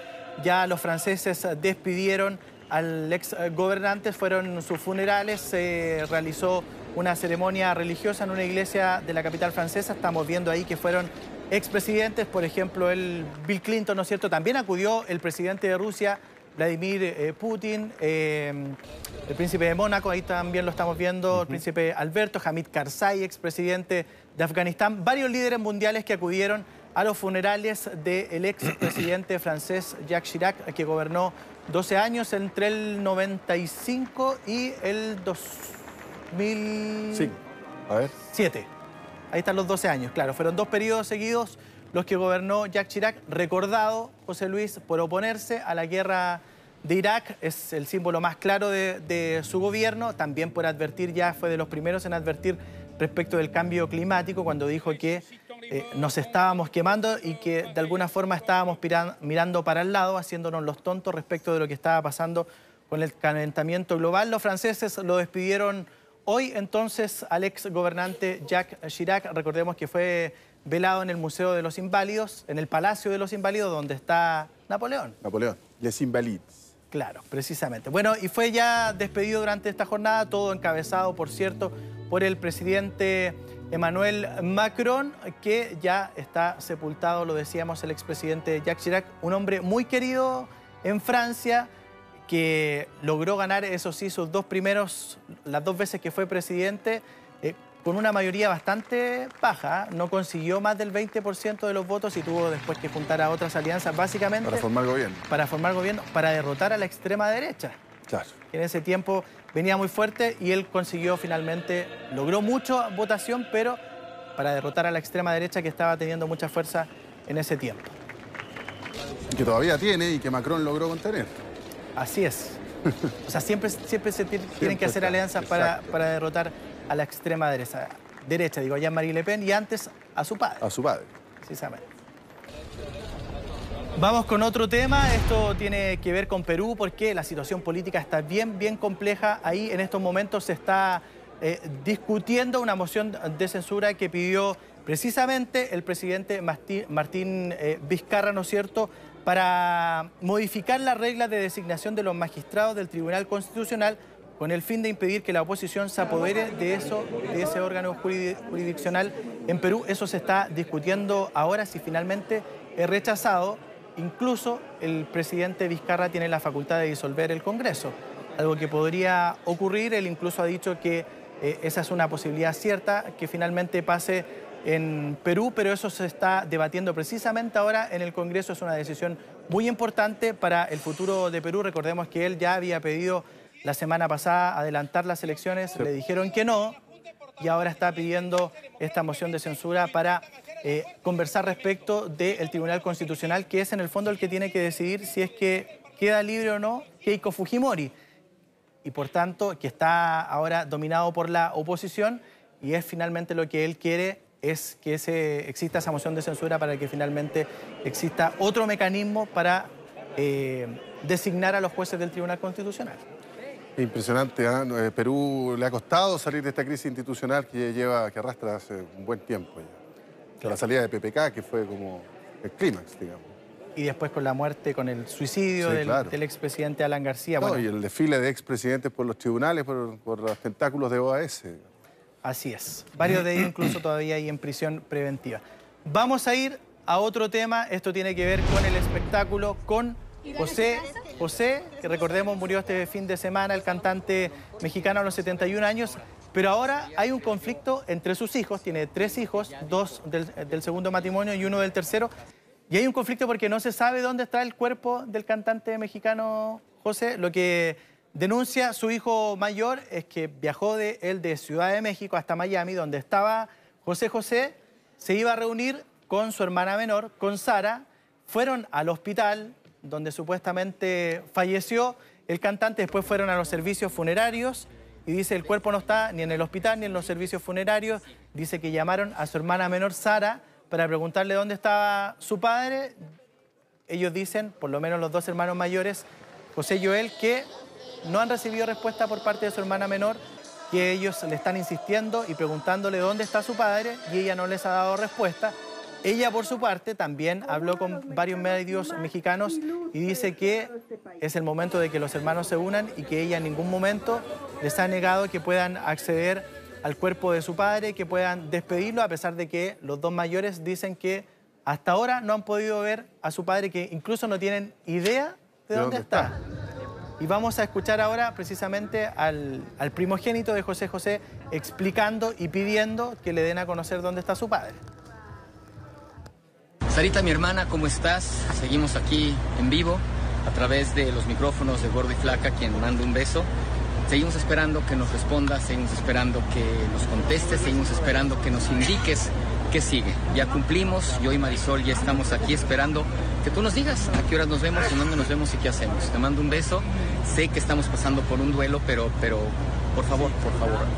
ya los franceses despidieron al ex gobernante, fueron sus funerales, se realizó una ceremonia religiosa en una iglesia de la capital francesa. Estamos viendo ahí que fueron expresidentes, por ejemplo, Bill Clinton, ¿no es cierto? También acudió el presidente de Rusia, Vladimir Putin, el príncipe de Mónaco, ahí también lo estamos viendo, el príncipe Alberto, Hamid Karzai, expresidente de Afganistán, varios líderes mundiales que acudieron a los funerales del expresidente francés Jacques Chirac, que gobernó 12 años entre el 95 y el 2007. Ahí están los 12 años, claro. Fueron 2 periodos seguidos los que gobernó Jacques Chirac, recordado, José Luis, por oponerse a la guerra de Irak. Es el símbolo más claro de su gobierno. También por advertir, ya fue de los primeros en advertir respecto del cambio climático, cuando dijo que nos estábamos quemando y que de alguna forma estábamos mirando para el lado, haciéndonos los tontos respecto de lo que estaba pasando con el calentamiento global. Los franceses lo despidieron hoy entonces al ex gobernante Jacques Chirac. Recordemos que fue velado en el Museo de los Inválidos, en el Palacio de los Inválidos, donde está Napoleón. Napoleón, Les Invalides. Claro, precisamente. Bueno, y fue ya despedido durante esta jornada, todo encabezado, por cierto, por el presidente Emmanuel Macron, que ya está sepultado, lo decíamos, el expresidente Jacques Chirac, un hombre muy querido en Francia, que logró ganar, eso sí, sus las 2 veces que fue presidente, con una mayoría bastante baja. No consiguió más del 20% de los votos y tuvo después que juntar a otras alianzas, básicamente para formar gobierno. Para formar gobierno, para derrotar a la extrema derecha. Claro. Que en ese tiempo venía muy fuerte y él consiguió finalmente, logró mucha votación, pero para derrotar a la extrema derecha que estaba teniendo mucha fuerza en ese tiempo. Y que todavía tiene y que Macron logró contener. Así es. O sea, siempre se tienen que hacer alianzas para derrotar a la extrema derecha, digo, a Jean-Marie Le Pen, y antes a su padre. A su padre. Precisamente. Vamos con otro tema. Esto tiene que ver con Perú, porque la situación política está bien compleja. Ahí en estos momentos se está discutiendo una moción de censura que pidió precisamente el presidente Martín Vizcarra, ¿no es cierto?, para modificar las reglas de designación de los magistrados del Tribunal Constitucional, con el fin de impedir que la oposición se apodere de ese órgano jurisdiccional en Perú. Eso se está discutiendo ahora, si finalmente es rechazado. Incluso el presidente Vizcarra tiene la facultad de disolver el Congreso, algo que podría ocurrir. Él incluso ha dicho que esa es una posibilidad cierta, que finalmente pase en Perú, pero eso se está debatiendo precisamente ahora en el Congreso. Es una decisión muy importante para el futuro de Perú. Recordemos que él ya había pedido la semana pasada adelantar las elecciones, sí. Le dijeron que no, y ahora está pidiendo esta moción de censura para conversar respecto del Tribunal Constitucional, que es en el fondo el que tiene que decidir si es que queda libre o no Keiko Fujimori, y por tanto que está ahora dominado por la oposición, y es finalmente lo que él quiere, es que exista esa moción de censura para que finalmente exista otro mecanismo para designar a los jueces del Tribunal Constitucional. Impresionante, ¿eh? Perú le ha costado salir de esta crisis institucional que arrastra hace un buen tiempo ya. Claro. La salida de PPK, que fue como el clímax, digamos. Y después con la muerte, con el suicidio del expresidente Alan García. No, y el desfile de expresidentes por los tribunales, por los tentáculos de OAS. Así es. Varios de ellos incluso todavía ahí en prisión preventiva. Vamos a ir a otro tema. Esto tiene que ver con el espectáculo, con José, que recordemos murió este fin de semana, el cantante mexicano a los 71 años, pero ahora hay un conflicto entre sus hijos. Tiene 3 hijos, 2 del segundo matrimonio y 1 del tercero, y hay un conflicto porque no se sabe dónde está el cuerpo del cantante mexicano José. Lo que denuncia su hijo mayor es que viajó de Ciudad de México hasta Miami, donde estaba José, se iba a reunir con su hermana menor, con Sara, fueron al hospital donde supuestamente falleció el cantante, después fueron a los servicios funerarios y dice el cuerpo no está ni en el hospital ni en los servicios funerarios. Dice que llamaron a su hermana menor Sara para preguntarle dónde estaba su padre. Ellos dicen, por lo menos los 2 hermanos mayores, José y Joel, que no han recibido respuesta por parte de su hermana menor, que ellos le están insistiendo y preguntándole dónde está su padre y ella no les ha dado respuesta. Ella, por su parte, también habló con varios medios mexicanos y dice que es el momento de que los hermanos se unan y que ella en ningún momento les ha negado que puedan acceder al cuerpo de su padre, que puedan despedirlo, a pesar de que los 2 mayores dicen que hasta ahora no han podido ver a su padre, que incluso no tienen idea de dónde está. Y vamos a escuchar ahora precisamente al primogénito de José José explicando y pidiendo que le den a conocer dónde está su padre. Sarita, mi hermana, ¿cómo estás? Seguimos aquí en vivo a través de los micrófonos de Gordo y Flaca, quien manda un beso. Seguimos esperando que nos respondas, seguimos esperando que nos contestes, seguimos esperando que nos indiques qué sigue. Ya cumplimos, yo y Marisol ya estamos aquí esperando que tú nos digas a qué horas nos vemos, en dónde nos vemos y qué hacemos. Te mando un beso, sé que estamos pasando por un duelo, pero por favor,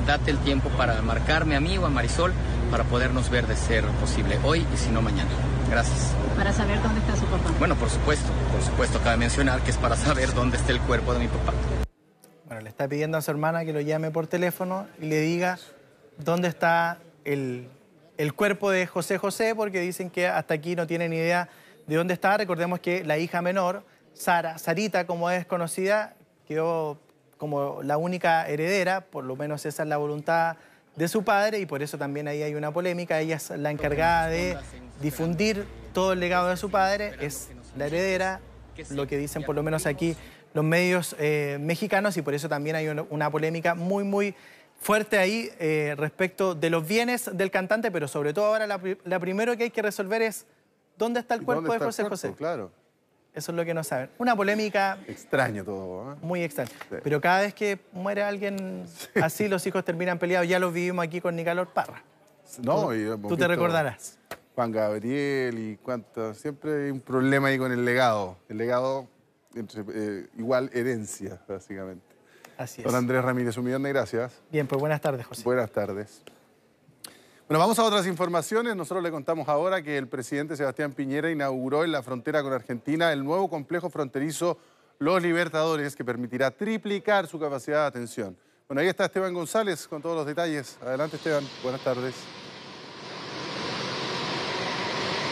date el tiempo para marcarme a mí o a Marisol para podernos ver de ser posible hoy y si no mañana. Gracias. Para saber dónde está su papá. Bueno, por supuesto, cabe mencionar que es para saber dónde está el cuerpo de mi papá. Bueno, le está pidiendo a su hermana que lo llame por teléfono y le diga dónde está el cuerpo de José José, porque dicen que hasta aquí no tienen idea de dónde está. Recordemos que la hija menor, Sarita, como es conocida, quedó como la única heredera, por lo menos esa es la voluntad de su padre, y por eso también ahí hay una polémica. Ella es la encargada de difundir todo el legado de su padre, es la heredera, lo que dicen por lo menos aquí los medios mexicanos, y por eso también hay una polémica muy fuerte ahí respecto de los bienes del cantante, pero sobre todo ahora la primero que hay que resolver es dónde está el cuerpo de José José. Claro. Eso es lo que no saben. Una polémica... Extraño todo, ¿eh? Muy extraño. Sí. Pero cada vez que muere alguien así, los hijos terminan peleados. Ya los vivimos aquí con Nicanor Parra. No, tú te recordarás. Juan Gabriel y cuántos. Siempre hay un problema ahí con el legado. El legado igual herencia, básicamente. Así es. Don Andrés Ramírez, un millón de gracias. Bien, pues buenas tardes, José. Buenas tardes. Bueno, vamos a otras informaciones. Nosotros le contamos ahora que el presidente Sebastián Piñera inauguró en la frontera con Argentina el nuevo complejo fronterizo Los Libertadores, que permitirá triplicar su capacidad de atención. Bueno, ahí está Esteban González con todos los detalles. Adelante, Esteban. Buenas tardes.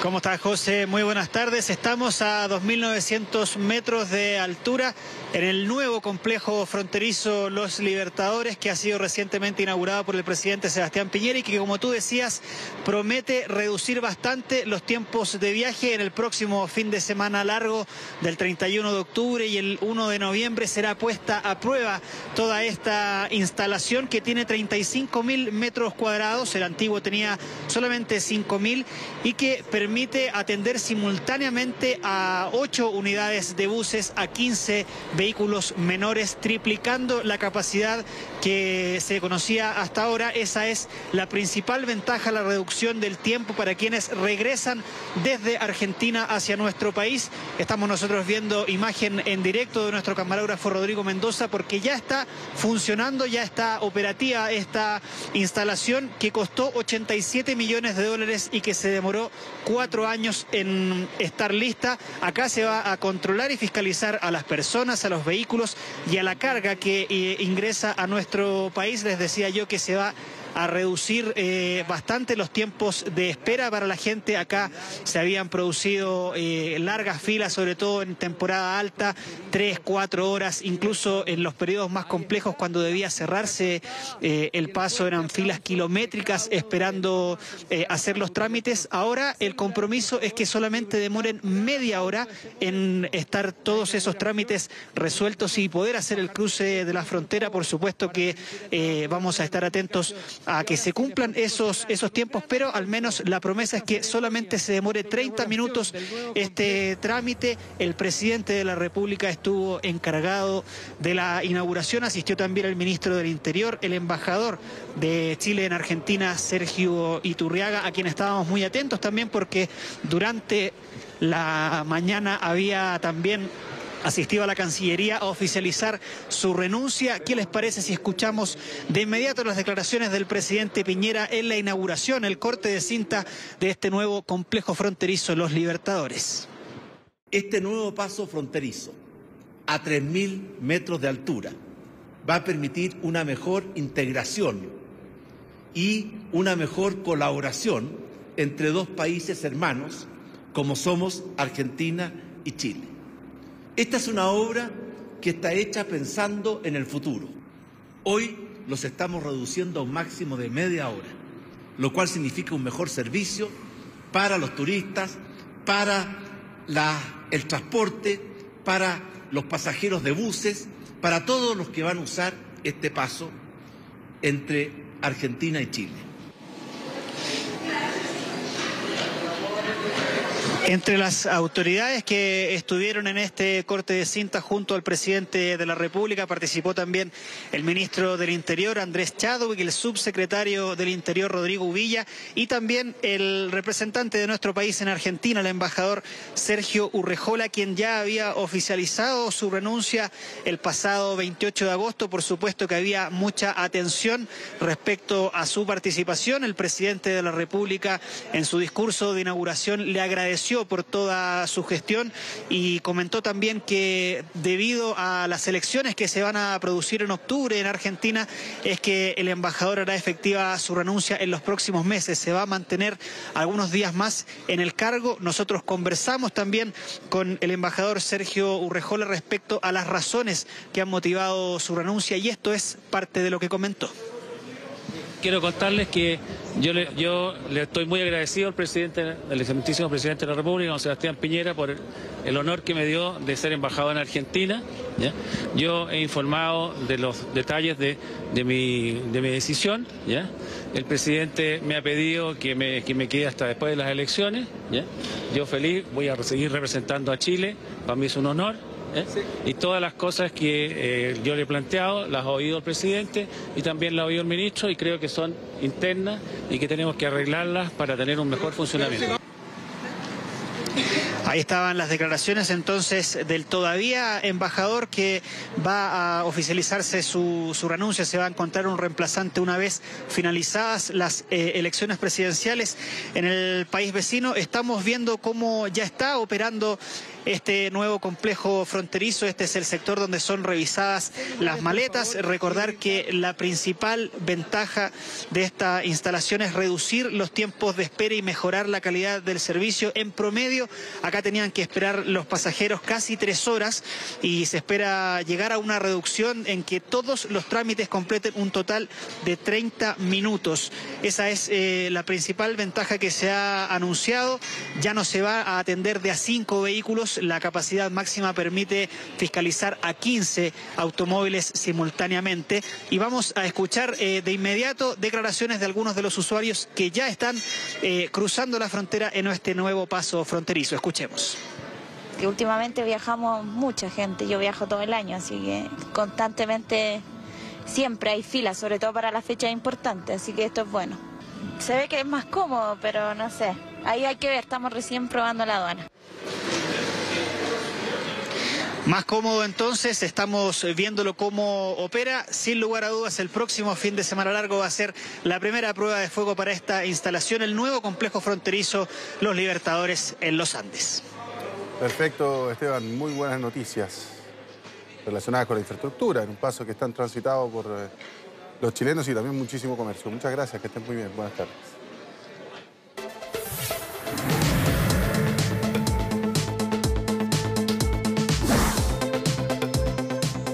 ¿Cómo estás, José? Muy buenas tardes. Estamos a 2.900 metros de altura en el nuevo complejo fronterizo Los Libertadores, que ha sido recientemente inaugurado por el presidente Sebastián Piñera y que, como tú decías, promete reducir bastante los tiempos de viaje. En el próximo fin de semana largo del 31 de octubre y el 1 de noviembre será puesta a prueba toda esta instalación, que tiene 35.000 metros cuadrados. El antiguo tenía solamente 5.000 y que permite atender simultáneamente a 8 unidades de buses, a 15 vehículos menores, triplicando la capacidad que se conocía hasta ahora. Esa es la principal ventaja, la reducción del tiempo para quienes regresan desde Argentina hacia nuestro país. Estamos nosotros viendo imagen en directo de nuestro camarógrafo Rodrigo Mendoza, porque ya está funcionando, ya está operativa esta instalación, que costó $87 millones y que se demoró 4 años en estar lista. Acá se va a controlar y fiscalizar a las personas, a los vehículos y a la carga que ingresa a nuestro país. Les decía yo que se va a reducir bastante los tiempos de espera para la gente. Acá se habían producido largas filas, sobre todo en temporada alta, 3, 4 horas, incluso en los periodos más complejos, cuando debía cerrarse el paso, eran filas kilométricas esperando hacer los trámites. Ahora el compromiso es que solamente demoren media hora en estar todos esos trámites resueltos y poder hacer el cruce de la frontera. Por supuesto que vamos a estar atentos a que se cumplan esos tiempos, pero al menos la promesa es que solamente se demore 30 minutos este trámite. El presidente de la República estuvo encargado de la inauguración, asistió también el ministro del Interior, el embajador de Chile en Argentina, Sergio Iturriaga, a quien estábamos muy atentos también, porque durante la mañana había también asistió a la Cancillería a oficializar su renuncia. ¿Qué les parece si escuchamos de inmediato las declaraciones del presidente Piñera en la inauguración, el corte de cinta de este nuevo complejo fronterizo Los Libertadores? Este nuevo paso fronterizo, a 3.000 metros de altura, va a permitir una mejor integración y una mejor colaboración entre dos países hermanos, como somos Argentina y Chile. Esta es una obra que está hecha pensando en el futuro. Hoy los estamos reduciendo a un máximo de media hora, lo cual significa un mejor servicio, para los turistas, para el transporte, para los pasajeros de buses, para todos los que van a usar este paso entre Argentina y Chile. Entre las autoridades que estuvieron en este corte de cinta junto al presidente de la República participó también el ministro del Interior, Andrés Chadwick, el subsecretario del Interior, Rodrigo Uvilla, y también el representante de nuestro país en Argentina, el embajador Sergio Urrejola, quien ya había oficializado su renuncia el pasado 28 de agosto. Por supuesto que había mucha atención respecto a su participación. El presidente de la República en su discurso de inauguración le agradeció por toda su gestión y comentó también que debido a las elecciones que se van a producir en octubre en Argentina es que el embajador hará efectiva su renuncia en los próximos meses. Se va a mantener algunos días más en el cargo. Nosotros conversamos también con el embajador Sergio Urrejola respecto a las razones que han motivado su renuncia y esto es parte de lo que comentó. Quiero contarles que yo le estoy muy agradecido al presidente, al excelentísimo presidente de la República, don Sebastián Piñera, por el honor que me dio de ser embajador en Argentina, ¿ya? Yo he informado de los detalles de mi decisión, ¿ya? El presidente me ha pedido que me quede hasta después de las elecciones, ¿ya? Yo feliz, voy a seguir representando a Chile, para mí es un honor. Sí. Y todas las cosas que yo le he planteado las ha oído el presidente y también las ha oído el ministro y creo que son internas y que tenemos que arreglarlas para tener un mejor funcionamiento. Ahí estaban las declaraciones entonces del todavía embajador que va a oficializarse su renuncia, se va a encontrar un reemplazante una vez finalizadas las elecciones presidenciales en el país vecino. Estamos viendo cómo ya está operando este nuevo complejo fronterizo. Este es el sector donde son revisadas las maletas. Recordar que la principal ventaja de esta instalación es reducir los tiempos de espera y mejorar la calidad del servicio. En promedio, acá tenían que esperar los pasajeros casi 3 horas y se espera llegar a una reducción en que todos los trámites completen un total de 30 minutos. Esa es la principal ventaja que se ha anunciado. Ya no se va a atender de a 5 vehículos. La capacidad máxima permite fiscalizar a 15 automóviles simultáneamente. Y vamos a escuchar de inmediato declaraciones de algunos de los usuarios que ya están cruzando la frontera en este nuevo paso fronterizo. Escuchemos. Que últimamente viajamos mucha gente, yo viajo todo el año, así que constantemente siempre hay filas, sobre todo para las fechas importantes, así que esto es bueno. Se ve que es más cómodo, pero no sé, ahí hay que ver, estamos recién probando la aduana. Más cómodo entonces, estamos viéndolo cómo opera. Sin lugar a dudas, el próximo fin de semana largo va a ser la primera prueba de fuego para esta instalación, el nuevo complejo fronterizo Los Libertadores en los Andes. Perfecto, Esteban, muy buenas noticias relacionadas con la infraestructura, en un paso que están transitados por los chilenos y también muchísimo comercio. Muchas gracias, que estén muy bien. Buenas tardes.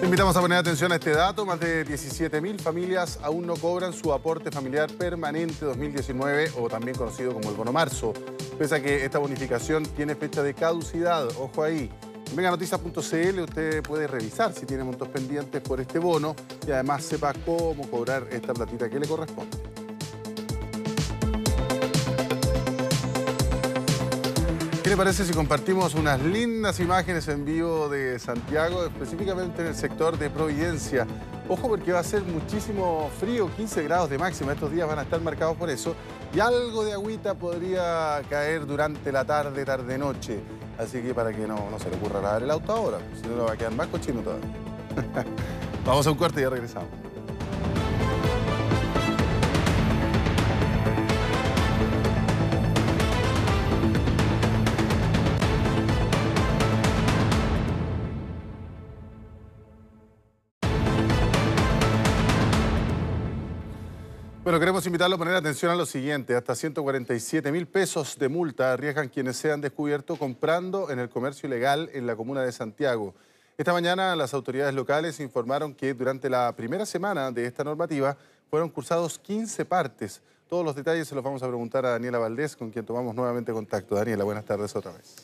Invitamos a poner atención a este dato. Más de 17.000 familias aún no cobran su aporte familiar permanente 2019 o también conocido como el bono marzo. Pese a que esta bonificación tiene fecha de caducidad. Ojo ahí. En meganoticias.cl usted puede revisar si tiene montos pendientes por este bono y además sepa cómo cobrar esta platita que le corresponde. ¿Qué le parece si compartimos unas lindas imágenes en vivo de Santiago, específicamente en el sector de Providencia? Ojo porque va a ser muchísimo frío, 15 grados de máxima, estos días van a estar marcados por eso, y algo de agüita podría caer durante la tarde, tarde-noche. Así que para que no se le ocurra lavar el auto ahora, si no lo va a quedar más cochino todavía. Vamos a un corte y ya regresamos. Bueno, queremos invitarlo a poner atención a lo siguiente. Hasta 147.000 pesos de multa arriesgan quienes sean descubiertos comprando en el comercio ilegal en la comuna de Santiago. Esta mañana las autoridades locales informaron que durante la primera semana de esta normativa fueron cursados 15 partes, Todos los detalles se los vamos a preguntar a Daniela Valdés, con quien tomamos nuevamente contacto. Daniela, buenas tardes otra vez.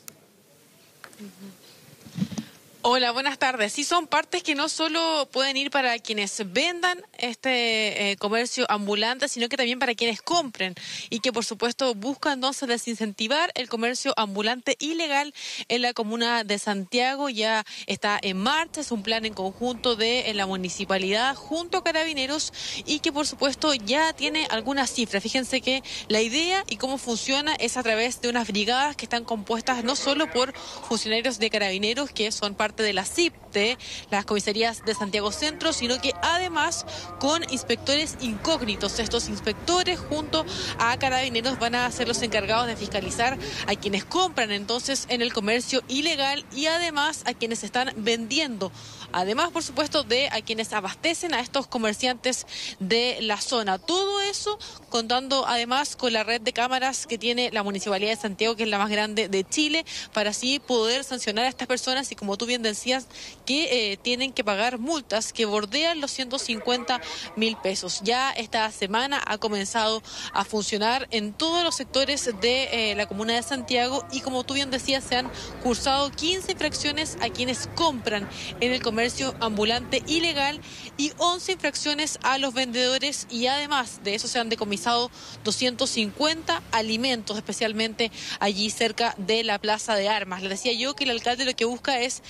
Hola, buenas tardes. Sí, son partes que no solo pueden ir para quienes vendan este comercio ambulante, sino que también para quienes compren y que por supuesto buscan entonces desincentivar el comercio ambulante ilegal en la comuna de Santiago. Ya está en marcha, es un plan en conjunto de la municipalidad junto a Carabineros y que por supuesto ya tiene algunas cifras. Fíjense que la idea y cómo funciona es a través de unas brigadas que están compuestas no solo por funcionarios de Carabineros, que son parte de la CIP, de las comisarías de Santiago Centro, sino que además con inspectores incógnitos. Estos inspectores junto a Carabineros van a ser los encargados de fiscalizar a quienes compran entonces en el comercio ilegal y además a quienes están vendiendo. Además, por supuesto, de a quienes abastecen a estos comerciantes de la zona. Todo eso contando además con la red de cámaras que tiene la Municipalidad de Santiago, que es la más grande de Chile, para así poder sancionar a estas personas y, como tú bien decías, que tienen que pagar multas que bordean los 150.000 pesos. Ya esta semana ha comenzado a funcionar en todos los sectores de la comuna de Santiago y, como tú bien decías, se han cursado 15 infracciones a quienes compran en el comercio ambulante ilegal y 11 infracciones a los vendedores, y además de eso se han decomisado 250 alimentos, especialmente allí cerca de la Plaza de Armas. Les decía yo que el alcalde lo que busca es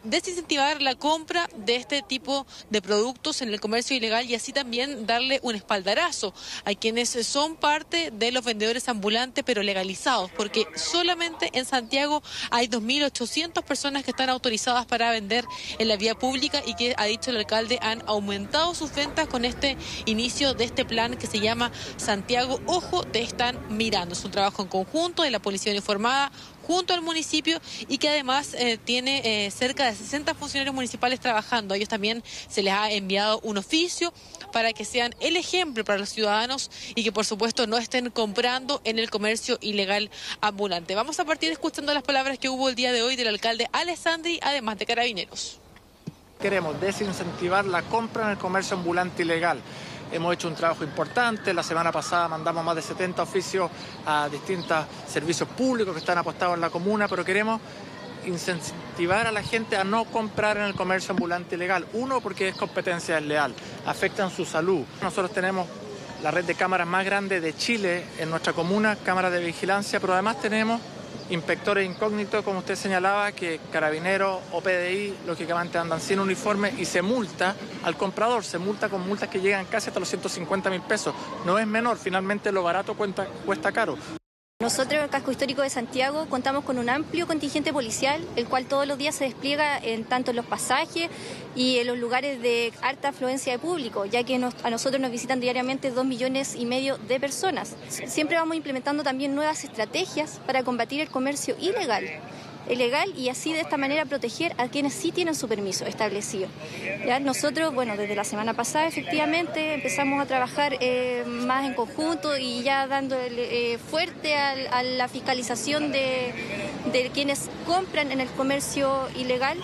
desincentivar la compra de este tipo de productos en el comercio ilegal y así también darle un espaldarazo a quienes son parte de los vendedores ambulantes pero legalizados, porque solamente en Santiago hay 2.800 personas que están autorizadas para vender en la vía pública y que, ha dicho el alcalde, han aumentado sus ventas con este inicio de este plan que se llama Santiago Ojo, te están mirando. Es un trabajo en conjunto de la Policía Uniformada junto al municipio y que además tiene cerca de 60 funcionarios municipales trabajando. A ellos también se les ha enviado un oficio para que sean el ejemplo para los ciudadanos y que por supuesto no estén comprando en el comercio ilegal ambulante. Vamos a partir escuchando las palabras que hubo el día de hoy del alcalde Alessandri, además de Carabineros. Queremos desincentivar la compra en el comercio ambulante ilegal. Hemos hecho un trabajo importante. La semana pasada mandamos más de 70 oficios a distintos servicios públicos que están apostados en la comuna, pero queremos incentivar a la gente a no comprar en el comercio ambulante ilegal. Uno, porque es competencia desleal, afectan su salud. Nosotros tenemos la red de cámaras más grande de Chile en nuestra comuna, cámaras de vigilancia, pero además tenemos inspectores incógnitos, como usted señalaba, que Carabineros o PDI lógicamente andan sin uniforme y se multa al comprador, se multa con multas que llegan casi hasta los 150.000 pesos. No es menor, finalmente lo barato cuesta caro. Nosotros en el casco histórico de Santiago contamos con un amplio contingente policial, el cual todos los días se despliega tanto en los pasajes y en los lugares de alta afluencia de público, ya que a nosotros nos visitan diariamente 2,5 millones de personas. Siempre vamos implementando también nuevas estrategias para combatir el comercio ilegal y así de esta manera proteger a quienes sí tienen su permiso establecido. ¿Ya? Nosotros, desde la semana pasada efectivamente empezamos a trabajar más en conjunto y ya dándole fuerte a la fiscalización de quienes compran en el comercio ilegal.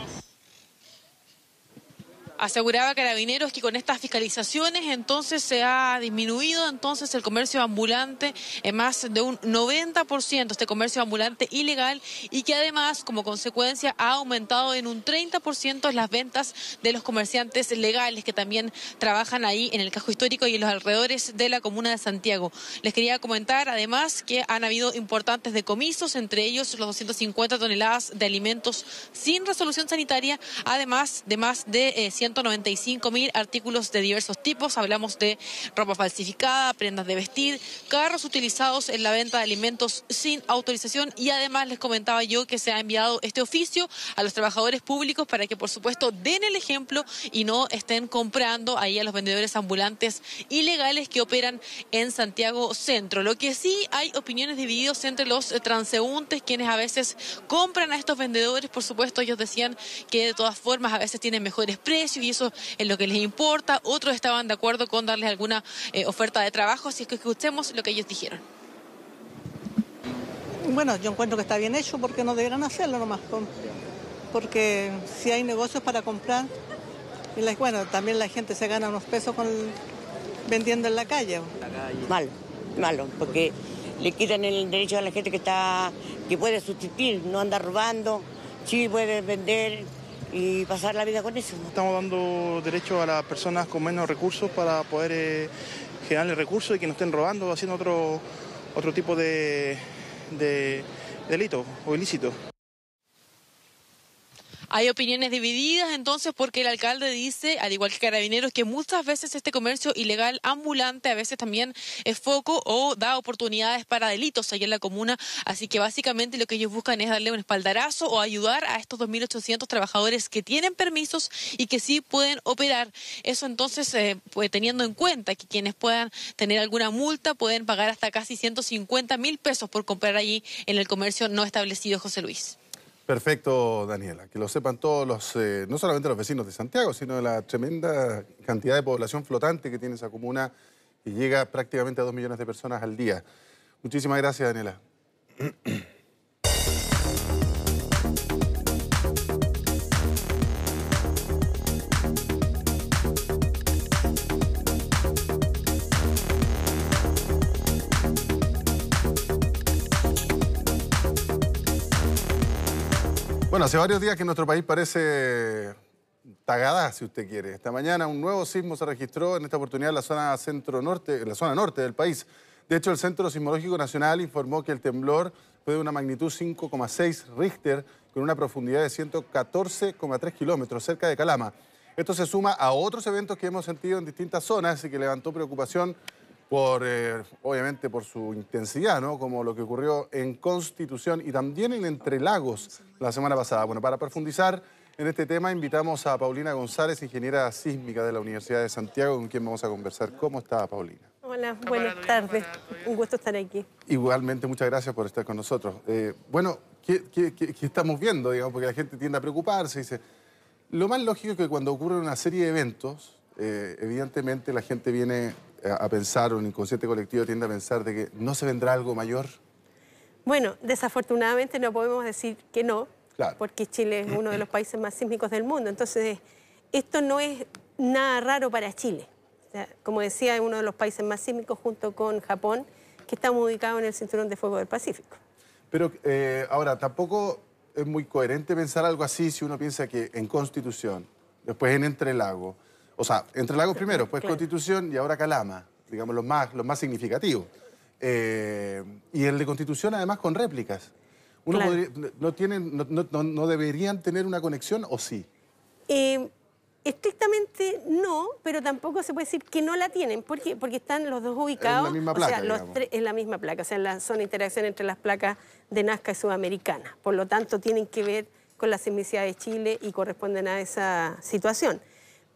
Aseguraba Carabineros que con estas fiscalizaciones entonces se ha disminuido entonces el comercio ambulante en más de un 90%, este comercio ambulante ilegal, y que además como consecuencia ha aumentado en un 30% las ventas de los comerciantes legales que también trabajan ahí en el casco histórico y en los alrededores de la comuna de Santiago. Les quería comentar además que han habido importantes decomisos, entre ellos los 250 toneladas de alimentos sin resolución sanitaria, además de más de 195.000 artículos de diversos tipos. Hablamos de ropa falsificada, prendas de vestir, carros utilizados en la venta de alimentos sin autorización, y además les comentaba yo que se ha enviado este oficio a los trabajadores públicos para que por supuesto den el ejemplo y no estén comprando ahí a los vendedores ambulantes ilegales que operan en Santiago Centro. Lo que sí, hay opiniones divididas entre los transeúntes, quienes a veces compran a estos vendedores. Por supuesto, ellos decían que de todas formas a veces tienen mejores precios y eso es lo que les importa. Otros estaban de acuerdo con darles alguna oferta de trabajo, así es que escuchemos lo que ellos dijeron. Bueno, yo encuentro que está bien hecho, porque no deberán hacerlo nomás, porque si hay negocios para comprar, y también la gente se gana unos pesos vendiendo en la calle. Mal, malo, porque le quitan el derecho a la gente que puede subsistir, no andar robando, sí puede vender y pasar la vida con eso. Estamos dando derecho a las personas con menos recursos para poder generarles recursos y que no estén robando o haciendo otro tipo de delito o ilícito. Hay opiniones divididas entonces porque el alcalde dice, al igual que Carabineros, que muchas veces este comercio ilegal ambulante a veces también es foco o da oportunidades para delitos allá en la comuna. Así que básicamente lo que ellos buscan es darle un espaldarazo o ayudar a estos 2.800 trabajadores que tienen permisos y que sí pueden operar. Eso entonces, pues, teniendo en cuenta que quienes puedan tener alguna multa pueden pagar hasta casi 150.000 pesos por comprar allí en el comercio no establecido, José Luis. Perfecto, Daniela. Que lo sepan todos los, no solamente los vecinos de Santiago, sino de la tremenda cantidad de población flotante que tiene esa comuna, que llega prácticamente a 2 millones de personas al día. Muchísimas gracias, Daniela. Bueno, hace varios días que nuestro país parece Tagadá, si usted quiere. Esta mañana un nuevo sismo se registró, en esta oportunidad en la zona centro-norte, en la zona norte del país. De hecho, el Centro Sismológico Nacional informó que el temblor fue de una magnitud 5,6 Richter, con una profundidad de 114,3 kilómetros, cerca de Calama. Esto se suma a otros eventos que hemos sentido en distintas zonas y que levantó preocupación obviamente por su intensidad, ¿no? Como lo que ocurrió en Constitución y también en Entre Lagos la semana pasada. Bueno, para profundizar en este tema invitamos a Paulina González, ingeniera sísmica de la Universidad de Santiago, con quien vamos a conversar. ¿Cómo está, Paulina? Hola, buenas tardes. Un gusto estar aquí. Igualmente, muchas gracias por estar con nosotros. Bueno, ¿qué estamos viendo, digamos? Porque la gente tiende a preocuparse. Dice, lo más lógico es que cuando ocurre una serie de eventos, evidentemente la gente viene a pensar, o un inconsciente colectivo tiende a pensar de que no se vendrá algo mayor. Bueno, desafortunadamente no podemos decir que no, claro, porque Chile es uno de los países más sísmicos del mundo. Entonces, esto no es nada raro para Chile. O sea, como decía, es uno de los países más sísmicos junto con Japón, que estamos ubicados en el Cinturón de Fuego del Pacífico. Pero ahora, tampoco es muy coherente pensar algo así si uno piensa que en Constitución, después en Entre Lagos, o sea, Entre Lagos primero, después claro, Constitución y ahora Calama, digamos los más significativos. Y el de Constitución además con réplicas. Uno claro, no deberían tener una conexión, ¿o sí? Estrictamente no, pero tampoco se puede decir que no la tienen. ¿Por qué? Porque están los dos ubicados en la misma placa, o sea, en la misma placa, o sea, en la zona de interacción entre las placas de Nazca y Sudamericana. Por lo tanto, tienen que ver con la sismicidad de Chile y corresponden a esa situación.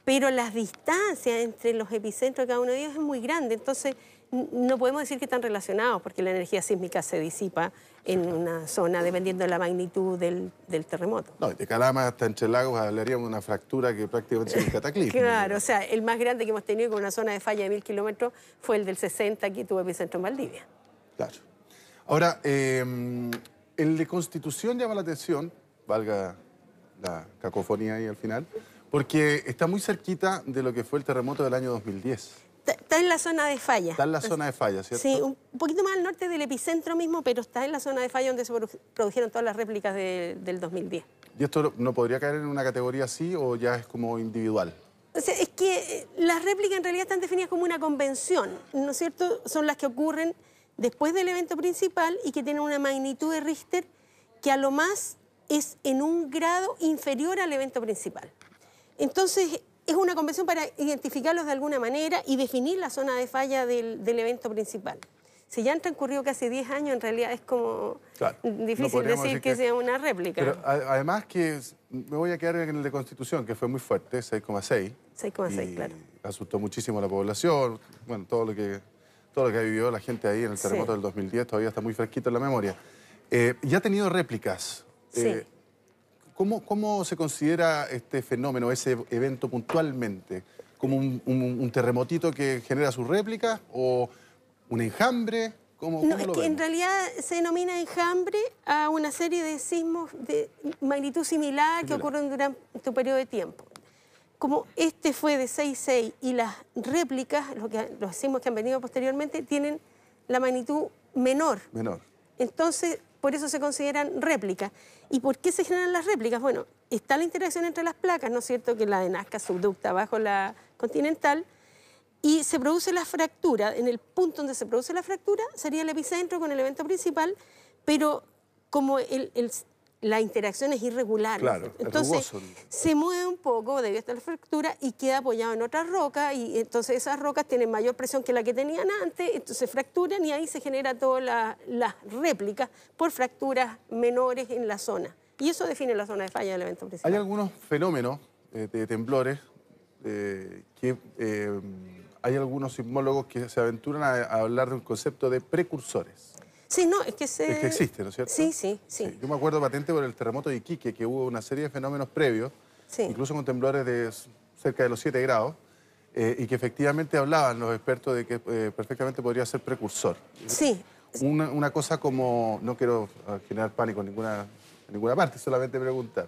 Pero las distancias entre los epicentros de cada uno de ellos es muy grande, entonces no podemos decir que están relacionados, porque la energía sísmica se disipa en una zona dependiendo de la magnitud del terremoto. No, de Calama hasta Entre Lagos hablaríamos de una fractura que prácticamente es un cataclismo. Claro, o sea, el más grande que hemos tenido con una zona de falla de 1000 kilómetros fue el del 60, que tuvo epicentro en Valdivia. Claro. Ahora, el de Constitución llama la atención, valga la cacofonía ahí al final, porque está muy cerquita de lo que fue el terremoto del año 2010. Está en la zona de falla. Está en la zona de falla, ¿cierto? Sí, un poquito más al norte del epicentro mismo, pero está en la zona de falla donde se produjeron todas las réplicas del 2010. ¿Y esto no podría caer en una categoría así o ya es como individual? O sea, es que las réplicas en realidad están definidas como una convención, ¿no es cierto? Son las que ocurren después del evento principal y que tienen una magnitud de Richter que a lo más es en un grado inferior al evento principal. Entonces, es una convención para identificarlos de alguna manera y definir la zona de falla del evento principal. Si ya han transcurrido casi 10 años, en realidad es como claro, difícil decir que sea una réplica. Pero además que me voy a quedar en el de Constitución, que fue muy fuerte, 6,6. 6,6, claro. Asustó muchísimo a la población, bueno, todo lo que ha vivido la gente ahí en el terremoto del 2010 todavía está muy fresquito en la memoria. Ya ha tenido réplicas. Sí. ¿Cómo se considera este fenómeno, ese evento puntualmente? ¿Como un terremotito que genera sus réplicas o un enjambre? ¿Cómo no, lo es que vemos? en realidad se denomina enjambre a una serie de sismos de magnitud similar que ocurren durante un periodo de tiempo. Como este fue de 6,6 y las réplicas, los sismos que han venido posteriormente, tienen la magnitud menor. Menor. Entonces, por eso se consideran réplicas. ¿Y por qué se generan las réplicas? Bueno, está la interacción entre las placas, ¿no es cierto?, que la de Nazca subducta bajo la continental, y se produce la fractura. En el punto donde se produce la fractura sería el epicentro con el evento principal, pero como la interacción es irregular, claro, entonces se mueve un poco debido a la fractura y queda apoyado en otra roca, y entonces esas rocas tienen mayor presión que la que tenían antes, entonces se fracturan y ahí se genera todas las réplicas por fracturas menores en la zona. Y eso define la zona de falla del evento principal. Hay algunos fenómenos de temblores que hay algunos sismólogos que se aventuran a hablar de un concepto de precursores. Sí, no, es que existe, ¿no es cierto? Sí. Yo me acuerdo patente por el terremoto de Iquique, que hubo una serie de fenómenos previos, incluso con temblores de cerca de los 7 grados, y que efectivamente hablaban los expertos de que perfectamente podría ser precursor. Sí. Una cosa como, no quiero generar pánico en ninguna parte, solamente preguntar.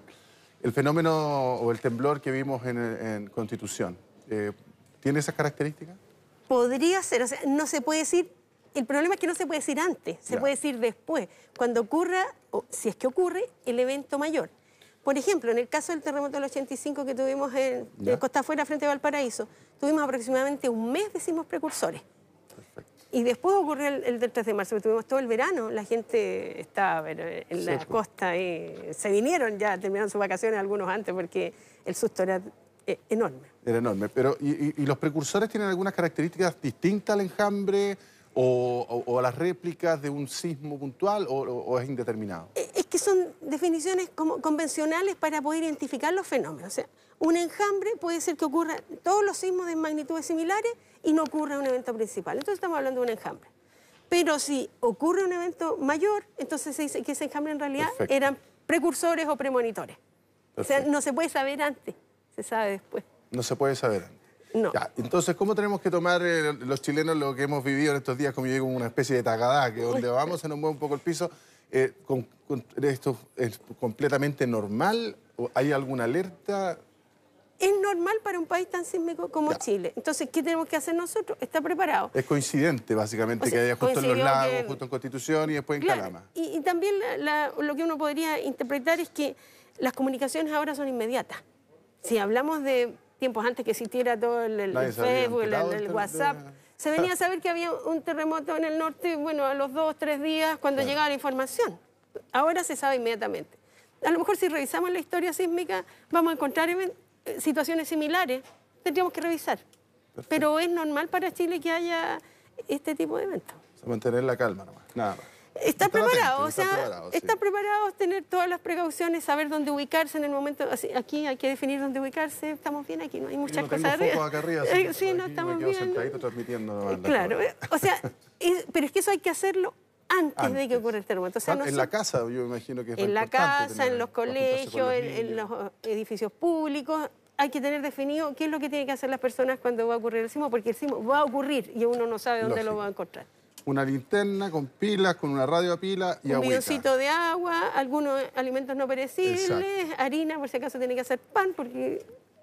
El fenómeno o el temblor que vimos en Constitución, ¿tiene esas características? Podría ser, o sea, no se puede decir. El problema es que no se puede decir antes, se puede decir después, cuando ocurra, o si es que ocurre, el evento mayor. Por ejemplo, en el caso del terremoto del 85 que tuvimos en Costa Afuera frente a Valparaíso, tuvimos aproximadamente un mes de sismos precursores. Perfecto. Y después ocurrió el del 3 de marzo, que tuvimos todo el verano, la gente estaba en la costa y se vinieron ya, terminaron sus vacaciones algunos antes porque el susto era enorme. Era enorme, pero ¿y los precursores tienen algunas características distintas al enjambre o a las réplicas de un sismo puntual o es indeterminado? Es que son definiciones como convencionales para poder identificar los fenómenos. O sea, un enjambre puede ser que ocurra todos los sismos de magnitudes similares y no ocurra un evento principal. Entonces estamos hablando de un enjambre. Pero si ocurre un evento mayor, entonces se dice que ese enjambre en realidad eran precursores o premonitores. O sea, no se puede saber antes, se sabe después. No se puede saber antes. No. Ya, entonces, ¿cómo tenemos que tomar los chilenos lo que hemos vivido en estos días, como yo digo, una especie de tagadá, que donde vamos se nos mueve un poco el piso? ¿Esto es completamente normal? ¿Hay alguna alerta? Es normal para un país tan sísmico como Chile. Entonces, ¿qué tenemos que hacer nosotros? Estar preparados. Es coincidente, básicamente, que haya justo en Los Lagos, justo en Constitución y después en Calama. Y también lo que uno podría interpretar es que las comunicaciones ahora son inmediatas. Si hablamos de tiempos antes que existiera todo el Facebook, el WhatsApp, se venía a saber que había un terremoto en el norte, bueno, a los 2 o 3 días cuando llegaba la información. Ahora se sabe inmediatamente. A lo mejor si revisamos la historia sísmica vamos a encontrar situaciones similares, tendríamos que revisar. Perfecto. Pero es normal para Chile que haya este tipo de eventos. Mantener la calma nomás, nada más. Estar preparados, estar preparados, tener todas las precauciones, saber dónde ubicarse en el momento. Aquí hay que definir dónde ubicarse. Estamos bien aquí, no hay muchas cosas arriba. Acá arriba sí, no estamos bien. Sentadito transmitiendo. Claro, o sea, pero es que eso hay que hacerlo antes de que ocurra el terremoto. O sea, en la casa, yo me imagino que es en la casa, en los colegios, en los edificios públicos. Hay que tener definido qué es lo que tienen que hacer las personas cuando va a ocurrir el sismo, porque el sismo va a ocurrir y uno no sabe dónde lo va a encontrar. Una linterna con pilas, con una radio a pila y agüita. Un bidoncito de agua, algunos alimentos no perecibles, harina, por si acaso tiene que hacer pan,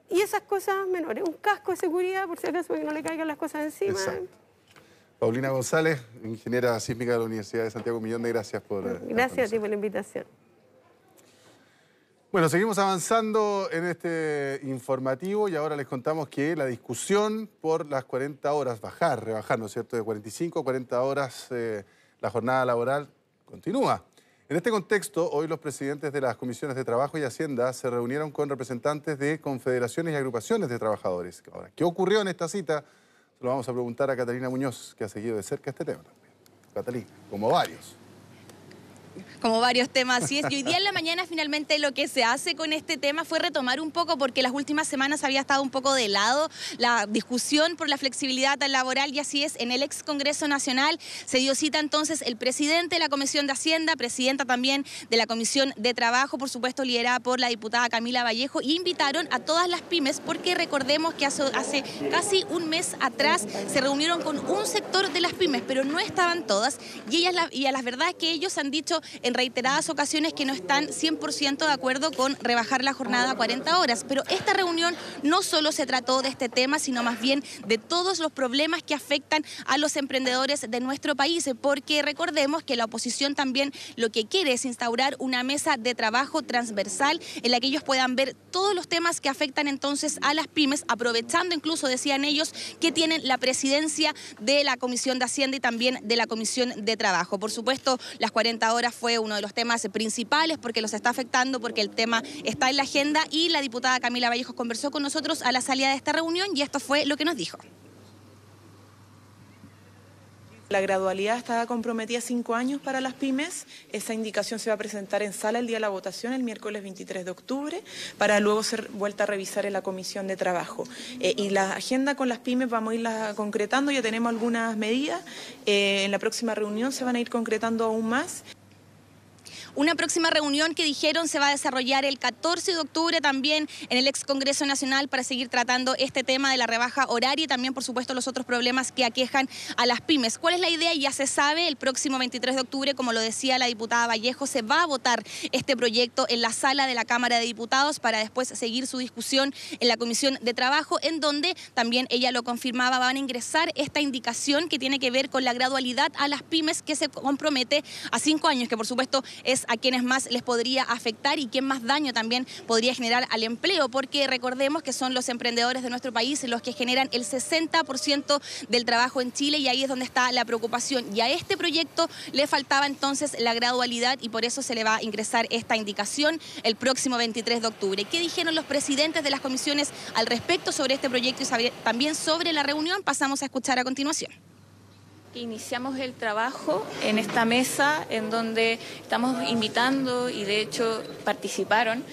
y esas cosas menores. Un casco de seguridad, por si acaso, para que no le caigan las cosas encima. Exacto. Paulina González, ingeniera sísmica de la Universidad de Santiago, un millón de gracias por... Gracias a ti por la invitación. Bueno, seguimos avanzando en este informativo y ahora les contamos que la discusión por las 40 horas, rebajar, ¿no es cierto?, de 45 a 40 horas la jornada laboral continúa. En este contexto, hoy los presidentes de las comisiones de Trabajo y Hacienda se reunieron con representantes de confederaciones y agrupaciones de trabajadores. Ahora, ¿qué ocurrió en esta cita? Se lo vamos a preguntar a Catalina Muñoz, que ha seguido de cerca este tema también. Catalina, como varios. Como varios temas, así es. Y hoy día en la mañana finalmente lo que se hace con este tema fue retomar un poco, porque las últimas semanas había estado un poco de lado la discusión por la flexibilidad laboral, y así es, en el ex Congreso Nacional se dio cita entonces el presidente de la Comisión de Hacienda, presidenta también de la Comisión de Trabajo, por supuesto liderada por la diputada Camila Vallejo, y invitaron a todas las pymes, porque recordemos que hace casi un mes atrás se reunieron con un sector de las pymes, pero no estaban todas, y a las verdades que ellos han dicho en reiteradas ocasiones que no están 100% de acuerdo con rebajar la jornada a 40 horas. Pero esta reunión no solo se trató de este tema, sino más bien de todos los problemas que afectan a los emprendedores de nuestro país, porque recordemos que la oposición también lo que quiere es instaurar una mesa de trabajo transversal en la que ellos puedan ver todos los temas que afectan entonces a las pymes, aprovechando incluso, decían ellos, que tienen la presidencia de la Comisión de Hacienda y también de la Comisión de Trabajo. Por supuesto, las 40 horas fue uno de los temas principales porque los está afectando, porque el tema está en la agenda, y la diputada Camila Vallejos conversó con nosotros a la salida de esta reunión y esto fue lo que nos dijo. La gradualidad está comprometida 5 años para las pymes. Esa indicación se va a presentar en sala el día de la votación, el miércoles 23 de octubre, para luego ser vuelta a revisar en la Comisión de Trabajo. Y la agenda con las pymes vamos a irla concretando, ya tenemos algunas medidas. En la próxima reunión se van a ir concretando aún más. Una próxima reunión que dijeron se va a desarrollar el 14 de octubre también en el ex Congreso Nacional para seguir tratando este tema de la rebaja horaria y también, por supuesto, los otros problemas que aquejan a las pymes. ¿Cuál es la idea? Ya se sabe, el próximo 23 de octubre, como lo decía la diputada Vallejo, se va a votar este proyecto en la sala de la Cámara de Diputados para después seguir su discusión en la Comisión de Trabajo, en donde también ella lo confirmaba, van a ingresar esta indicación que tiene que ver con la gradualidad a las pymes, que se compromete a 5 años, que por supuesto es a quienes más les podría afectar y quien más daño también podría generar al empleo, porque recordemos que son los emprendedores de nuestro país los que generan el 60% del trabajo en Chile, y ahí es donde está la preocupación. Y a este proyecto le faltaba entonces la gradualidad y por eso se le va a ingresar esta indicación el próximo 23 de octubre. ¿Qué dijeron los presidentes de las comisiones al respecto sobre este proyecto y también sobre la reunión? Pasamos a escuchar a continuación. Iniciamos el trabajo en esta mesa en donde estamos invitando y de hecho participaron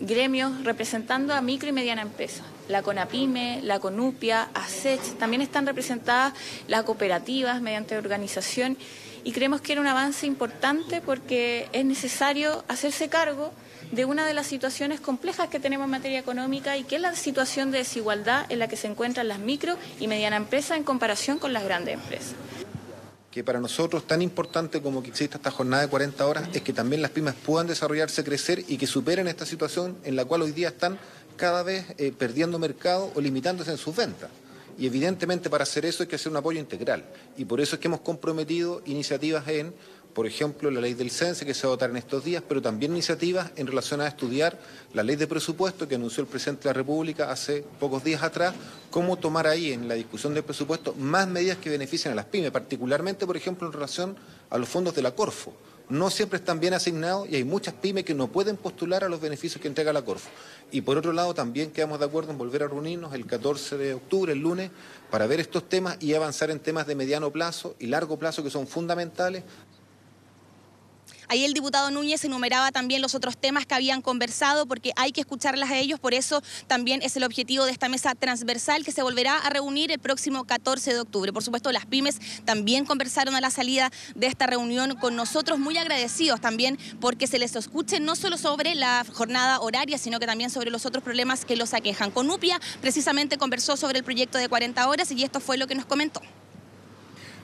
gremios representando a micro y mediana empresa. La CONAPYME, la CONUPIA, ASECH, también están representadas las cooperativas mediante organización, y creemos que era un avance importante porque es necesario hacerse cargo de una de las situaciones complejas que tenemos en materia económica, y que es la situación de desigualdad en la que se encuentran las micro y medianas empresas en comparación con las grandes empresas. Que para nosotros, tan importante como que exista esta jornada de 40 horas, es que también las pymes puedan desarrollarse, crecer y que superen esta situación en la cual hoy día están cada vez perdiendo mercado o limitándose en sus ventas. Y evidentemente para hacer eso hay que hacer un apoyo integral. Y por eso es que hemos comprometido iniciativas en, por ejemplo, la ley del CENSE que se va a votar en estos días, pero también iniciativas en relación a estudiar la ley de presupuesto que anunció el presidente de la República hace pocos días atrás, cómo tomar ahí en la discusión del presupuesto más medidas que beneficien a las pymes, particularmente, por ejemplo, en relación a los fondos de la Corfo. No siempre están bien asignados y hay muchas pymes que no pueden postular a los beneficios que entrega la Corfo. Y por otro lado también quedamos de acuerdo en volver a reunirnos el 14 de octubre, el lunes, para ver estos temas y avanzar en temas de mediano plazo y largo plazo que son fundamentales. Ahí el diputado Núñez enumeraba también los otros temas que habían conversado, porque hay que escucharlas a ellos, por eso también es el objetivo de esta mesa transversal que se volverá a reunir el próximo 14 de octubre. Por supuesto, las pymes también conversaron a la salida de esta reunión con nosotros, muy agradecidos también porque se les escuche no solo sobre la jornada horaria, sino que también sobre los otros problemas que los aquejan. CONUPIA precisamente conversó sobre el proyecto de 40 horas y esto fue lo que nos comentó.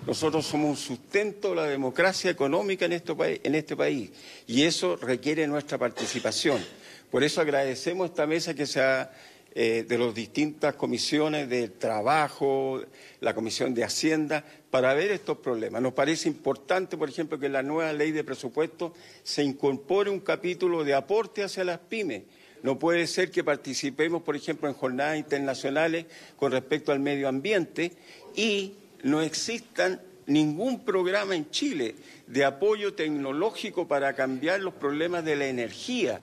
Nosotros somos un sustento de la democracia económica en este país y eso requiere nuestra participación. Por eso agradecemos esta mesa que sea de las distintas comisiones de trabajo, la Comisión de Hacienda, para ver estos problemas. Nos parece importante, por ejemplo, que en la nueva ley de presupuesto se incorpore un capítulo de aporte hacia las pymes. No puede ser que participemos, por ejemplo, en jornadas internacionales con respecto al medio ambiente y no existan ningún programa en Chile de apoyo tecnológico para cambiar los problemas de la energía.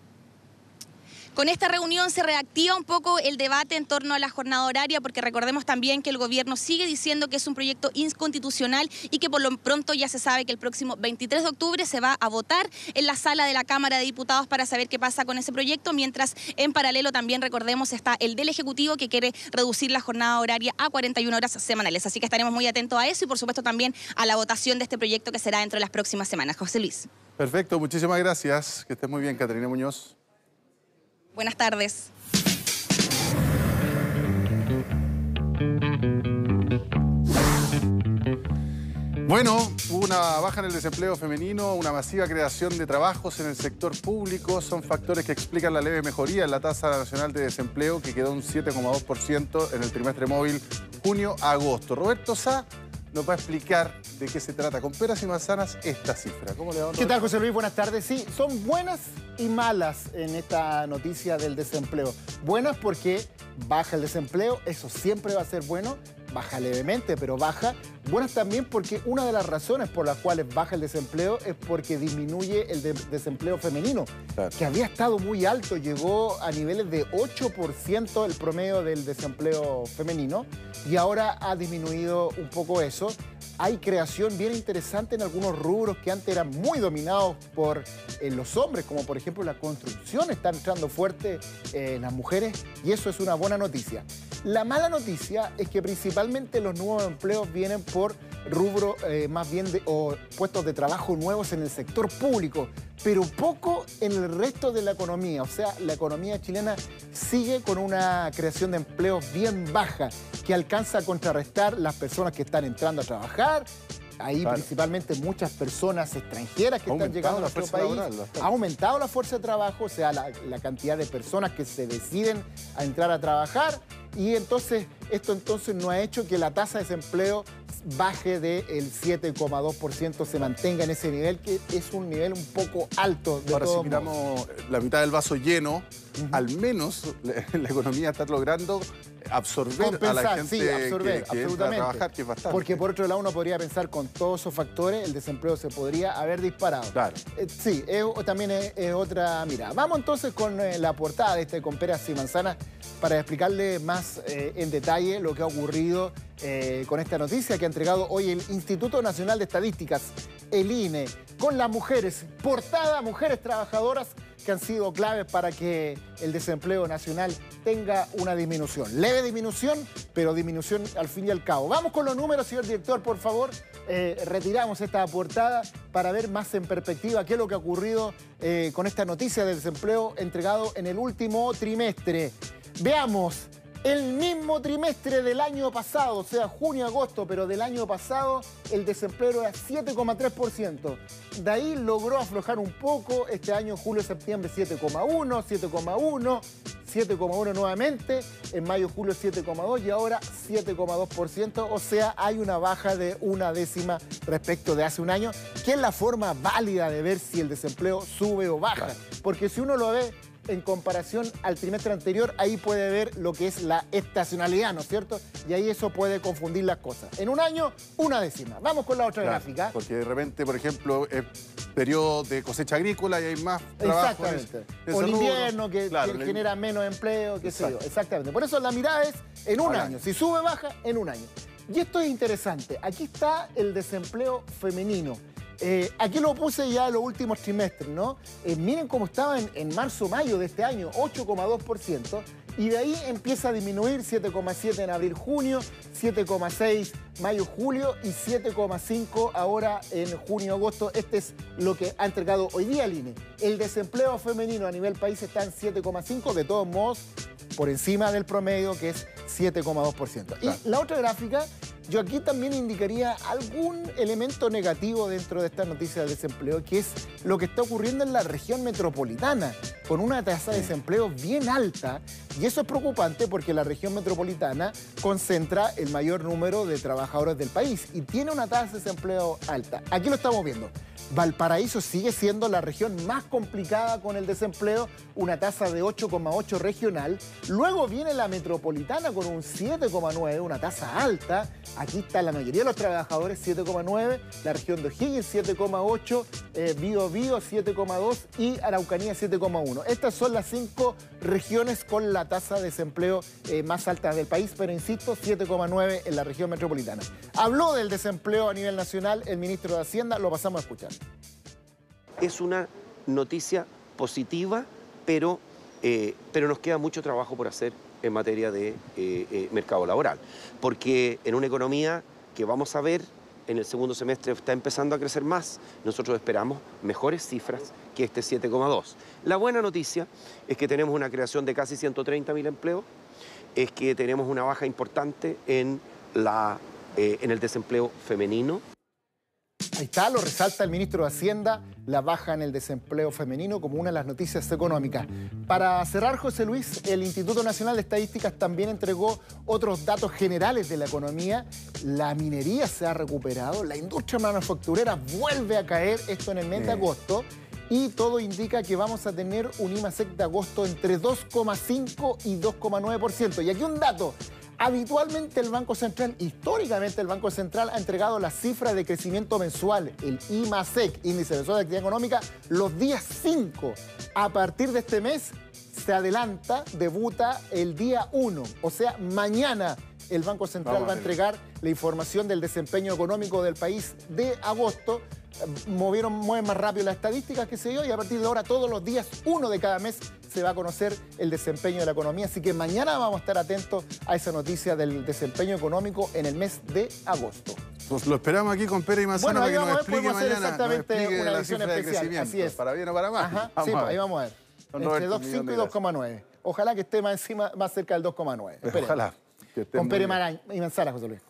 Con esta reunión se reactiva un poco el debate en torno a la jornada horaria, porque recordemos también que el gobierno sigue diciendo que es un proyecto inconstitucional y que por lo pronto ya se sabe que el próximo 23 de octubre se va a votar en la sala de la Cámara de Diputados para saber qué pasa con ese proyecto, mientras en paralelo también, recordemos, está el del Ejecutivo que quiere reducir la jornada horaria a 41 horas semanales. Así que estaremos muy atentos a eso y por supuesto también a la votación de este proyecto que será dentro de las próximas semanas. José Luis. Perfecto, muchísimas gracias. Que estés muy bien, Caterina Muñoz. Buenas tardes. Bueno, Hubo una baja en el desempleo femenino, una masiva creación de trabajos en el sector público. Son factores que explican la leve mejoría en la tasa nacional de desempleo, que quedó un 7,2% en el trimestre móvil junio a agosto. Roberto Sá nos va a explicar de qué se trata con peras y manzanas esta cifra. ¿Cómo le va, Roberto? ¿Qué tal, José Luis? Buenas tardes. Sí, son buenas y malas en esta noticia del desempleo. Buenas porque baja el desempleo, eso siempre va a ser bueno. Baja levemente, pero baja. Buenas también porque una de las razones por las cuales baja el desempleo es porque disminuye el desempleo femenino, claro, que había estado muy alto, llegó a niveles de 8% el promedio del desempleo femenino y ahora ha disminuido un poco eso. Hay creación bien interesante en algunos rubros que antes eran muy dominados por los hombres, como por ejemplo la construcción, están entrando fuerte las mujeres y eso es una buena noticia. La mala noticia es que principalmente los nuevos empleos vienen por rubro más bien o puestos de trabajo nuevos en el sector público, pero poco en el resto de la economía. O sea, la economía chilena sigue con una creación de empleos bien baja que alcanza a contrarrestar las personas que están entrando a trabajar. Ahí claro, principalmente muchas personas extranjeras que están llegando a nuestro país. Ha aumentado la fuerza de trabajo, o sea, la cantidad de personas que se deciden a entrar a trabajar. Y entonces, esto entonces no ha hecho que la tasa de desempleo baje del 7,2%, se mantenga en ese nivel, que es un nivel un poco alto. Ahora, si miramos la mitad del vaso lleno, al menos la economía está logrando absorber a la gente, sí, absorber, que entra a trabajar, que es bastante. Porque por otro lado uno podría pensar con todos esos factores, el desempleo se podría haber disparado. Claro. Sí, también es otra mirada. Vamos entonces con la portada de con peras y manzanas para explicarle más en detalle lo que ha ocurrido con esta noticia que ha entregado hoy el Instituto Nacional de Estadísticas, el INE, con las mujeres. Portada, mujeres trabajadoras que han sido claves para que el desempleo nacional tenga una disminución. Leve disminución, pero disminución al fin y al cabo. Vamos con los números, señor director, por favor. Retiramos esta portada para ver más en perspectiva qué es lo que ha ocurrido con esta noticia del desempleo entregado en el último trimestre. Veamos. El mismo trimestre del año pasado, o sea, junio-agosto, pero del año pasado, el desempleo era 7,3%. De ahí logró aflojar un poco, este año, julio-septiembre, 7,1, 7,1, 7,1 nuevamente, en mayo-julio 7,2 y ahora 7,2%, o sea, hay una baja de 1/10 respecto de hace un año, que es la forma válida de ver si el desempleo sube o baja, porque si uno lo ve en comparación al trimestre anterior, ahí puede ver lo que es la estacionalidad, ¿no es cierto? Y ahí eso puede confundir las cosas. En un año, 1/10. Vamos con la otra gráfica. Porque de repente, por ejemplo, es periodo de cosecha agrícola y hay más trabajo. Exactamente. O el invierno que genera menos empleo, qué sé yo. Exactamente. Por eso la mirada es en un año. Si sube, baja, en un año. Y esto es interesante. Aquí está el desempleo femenino. Aquí lo puse ya en los últimos trimestres, ¿no? Miren cómo estaba en marzo-mayo de este año, 8,2%, y de ahí empieza a disminuir, 7,7 en abril-junio, 7,6 mayo-julio y 7,5 ahora en junio-agosto. Este es lo que ha entregado hoy día el INE. El desempleo femenino a nivel país está en 7,5, de todos modos, por encima del promedio, que es 7,2%. Claro. Y la otra gráfica, yo aquí también indicaría algún elemento negativo dentro de esta noticia del desempleo, que es lo que está ocurriendo en la región metropolitana, con una tasa de desempleo bien alta. Y eso es preocupante porque la región metropolitana concentra el mayor número de trabajadores del país y tiene una tasa de desempleo alta. Aquí lo estamos viendo. Valparaíso sigue siendo la región más complicada con el desempleo, una tasa de 8,8 regional. Luego viene la metropolitana con un 7,9, una tasa alta. Aquí está la mayoría de los trabajadores, 7,9. La región de O'Higgins, 7,8. Biobío, 7,2. Y Araucanía, 7,1. Estas son las 5 regiones con la tasa de desempleo más alta del país, pero insisto, 7,9 en la región metropolitana. Habló del desempleo a nivel nacional el ministro de Hacienda, lo pasamos a escuchar. Es una noticia positiva, pero nos queda mucho trabajo por hacer en materia de mercado laboral, porque en una economía que vamos a ver en el segundo semestre está empezando a crecer más, nosotros esperamos mejores cifras que este 7,2. La buena noticia es que tenemos una creación de casi 130.000 empleos, es que tenemos una baja importante en el desempleo femenino. Ahí está, lo resalta el ministro de Hacienda, la baja en el desempleo femenino como una de las noticias económicas. Para cerrar, José Luis, el Instituto Nacional de Estadísticas también entregó otros datos generales de la economía. La minería se ha recuperado, la industria manufacturera vuelve a caer, esto en el mes de agosto, y todo indica que vamos a tener un IMASEC de agosto entre 2,5 y 2,9%. Y aquí un dato. Habitualmente el Banco Central, históricamente el Banco Central ha entregado la cifra de crecimiento mensual, el IMASEC, Índice Mensual de Actividad Económica, los días 5. A partir de este mes se adelanta, debuta el día 1, o sea, mañana el Banco Central va a entregar la información del desempeño económico del país de agosto. Mueven más rápido las estadísticas que se dio y a partir de ahora todos los días 1 de cada mes se va a conocer el desempeño de la economía. Así que mañana vamos a estar atentos a esa noticia del desempeño económico en el mes de agosto. Pues lo esperamos aquí con Pere y Manzana para que nos explique mañana. Exactamente una edición especial. Así es. Para bien o para mal. Ajá, sí, ahí vamos a ver. Entre 2,5 y 2,9. Ojalá que esté más cerca del 2,9. Ojalá. Con Pere y Manzana, José Luis.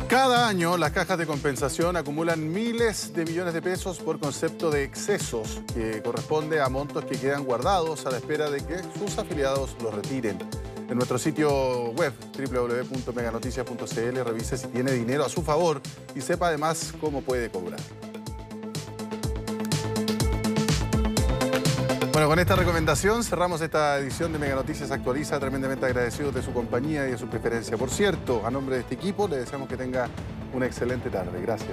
Cada año las cajas de compensación acumulan miles de millones de pesos por concepto de excesos, que corresponde a montos que quedan guardados a la espera de que sus afiliados los retiren. En nuestro sitio web www.meganoticias.cl revise si tiene dinero a su favor y sepa además cómo puede cobrar. Bueno, con esta recomendación cerramos esta edición de Mega Noticias Actualiza, tremendamente agradecidos de su compañía y de su preferencia. Por cierto, a nombre de este equipo, le deseamos que tenga una excelente tarde. Gracias.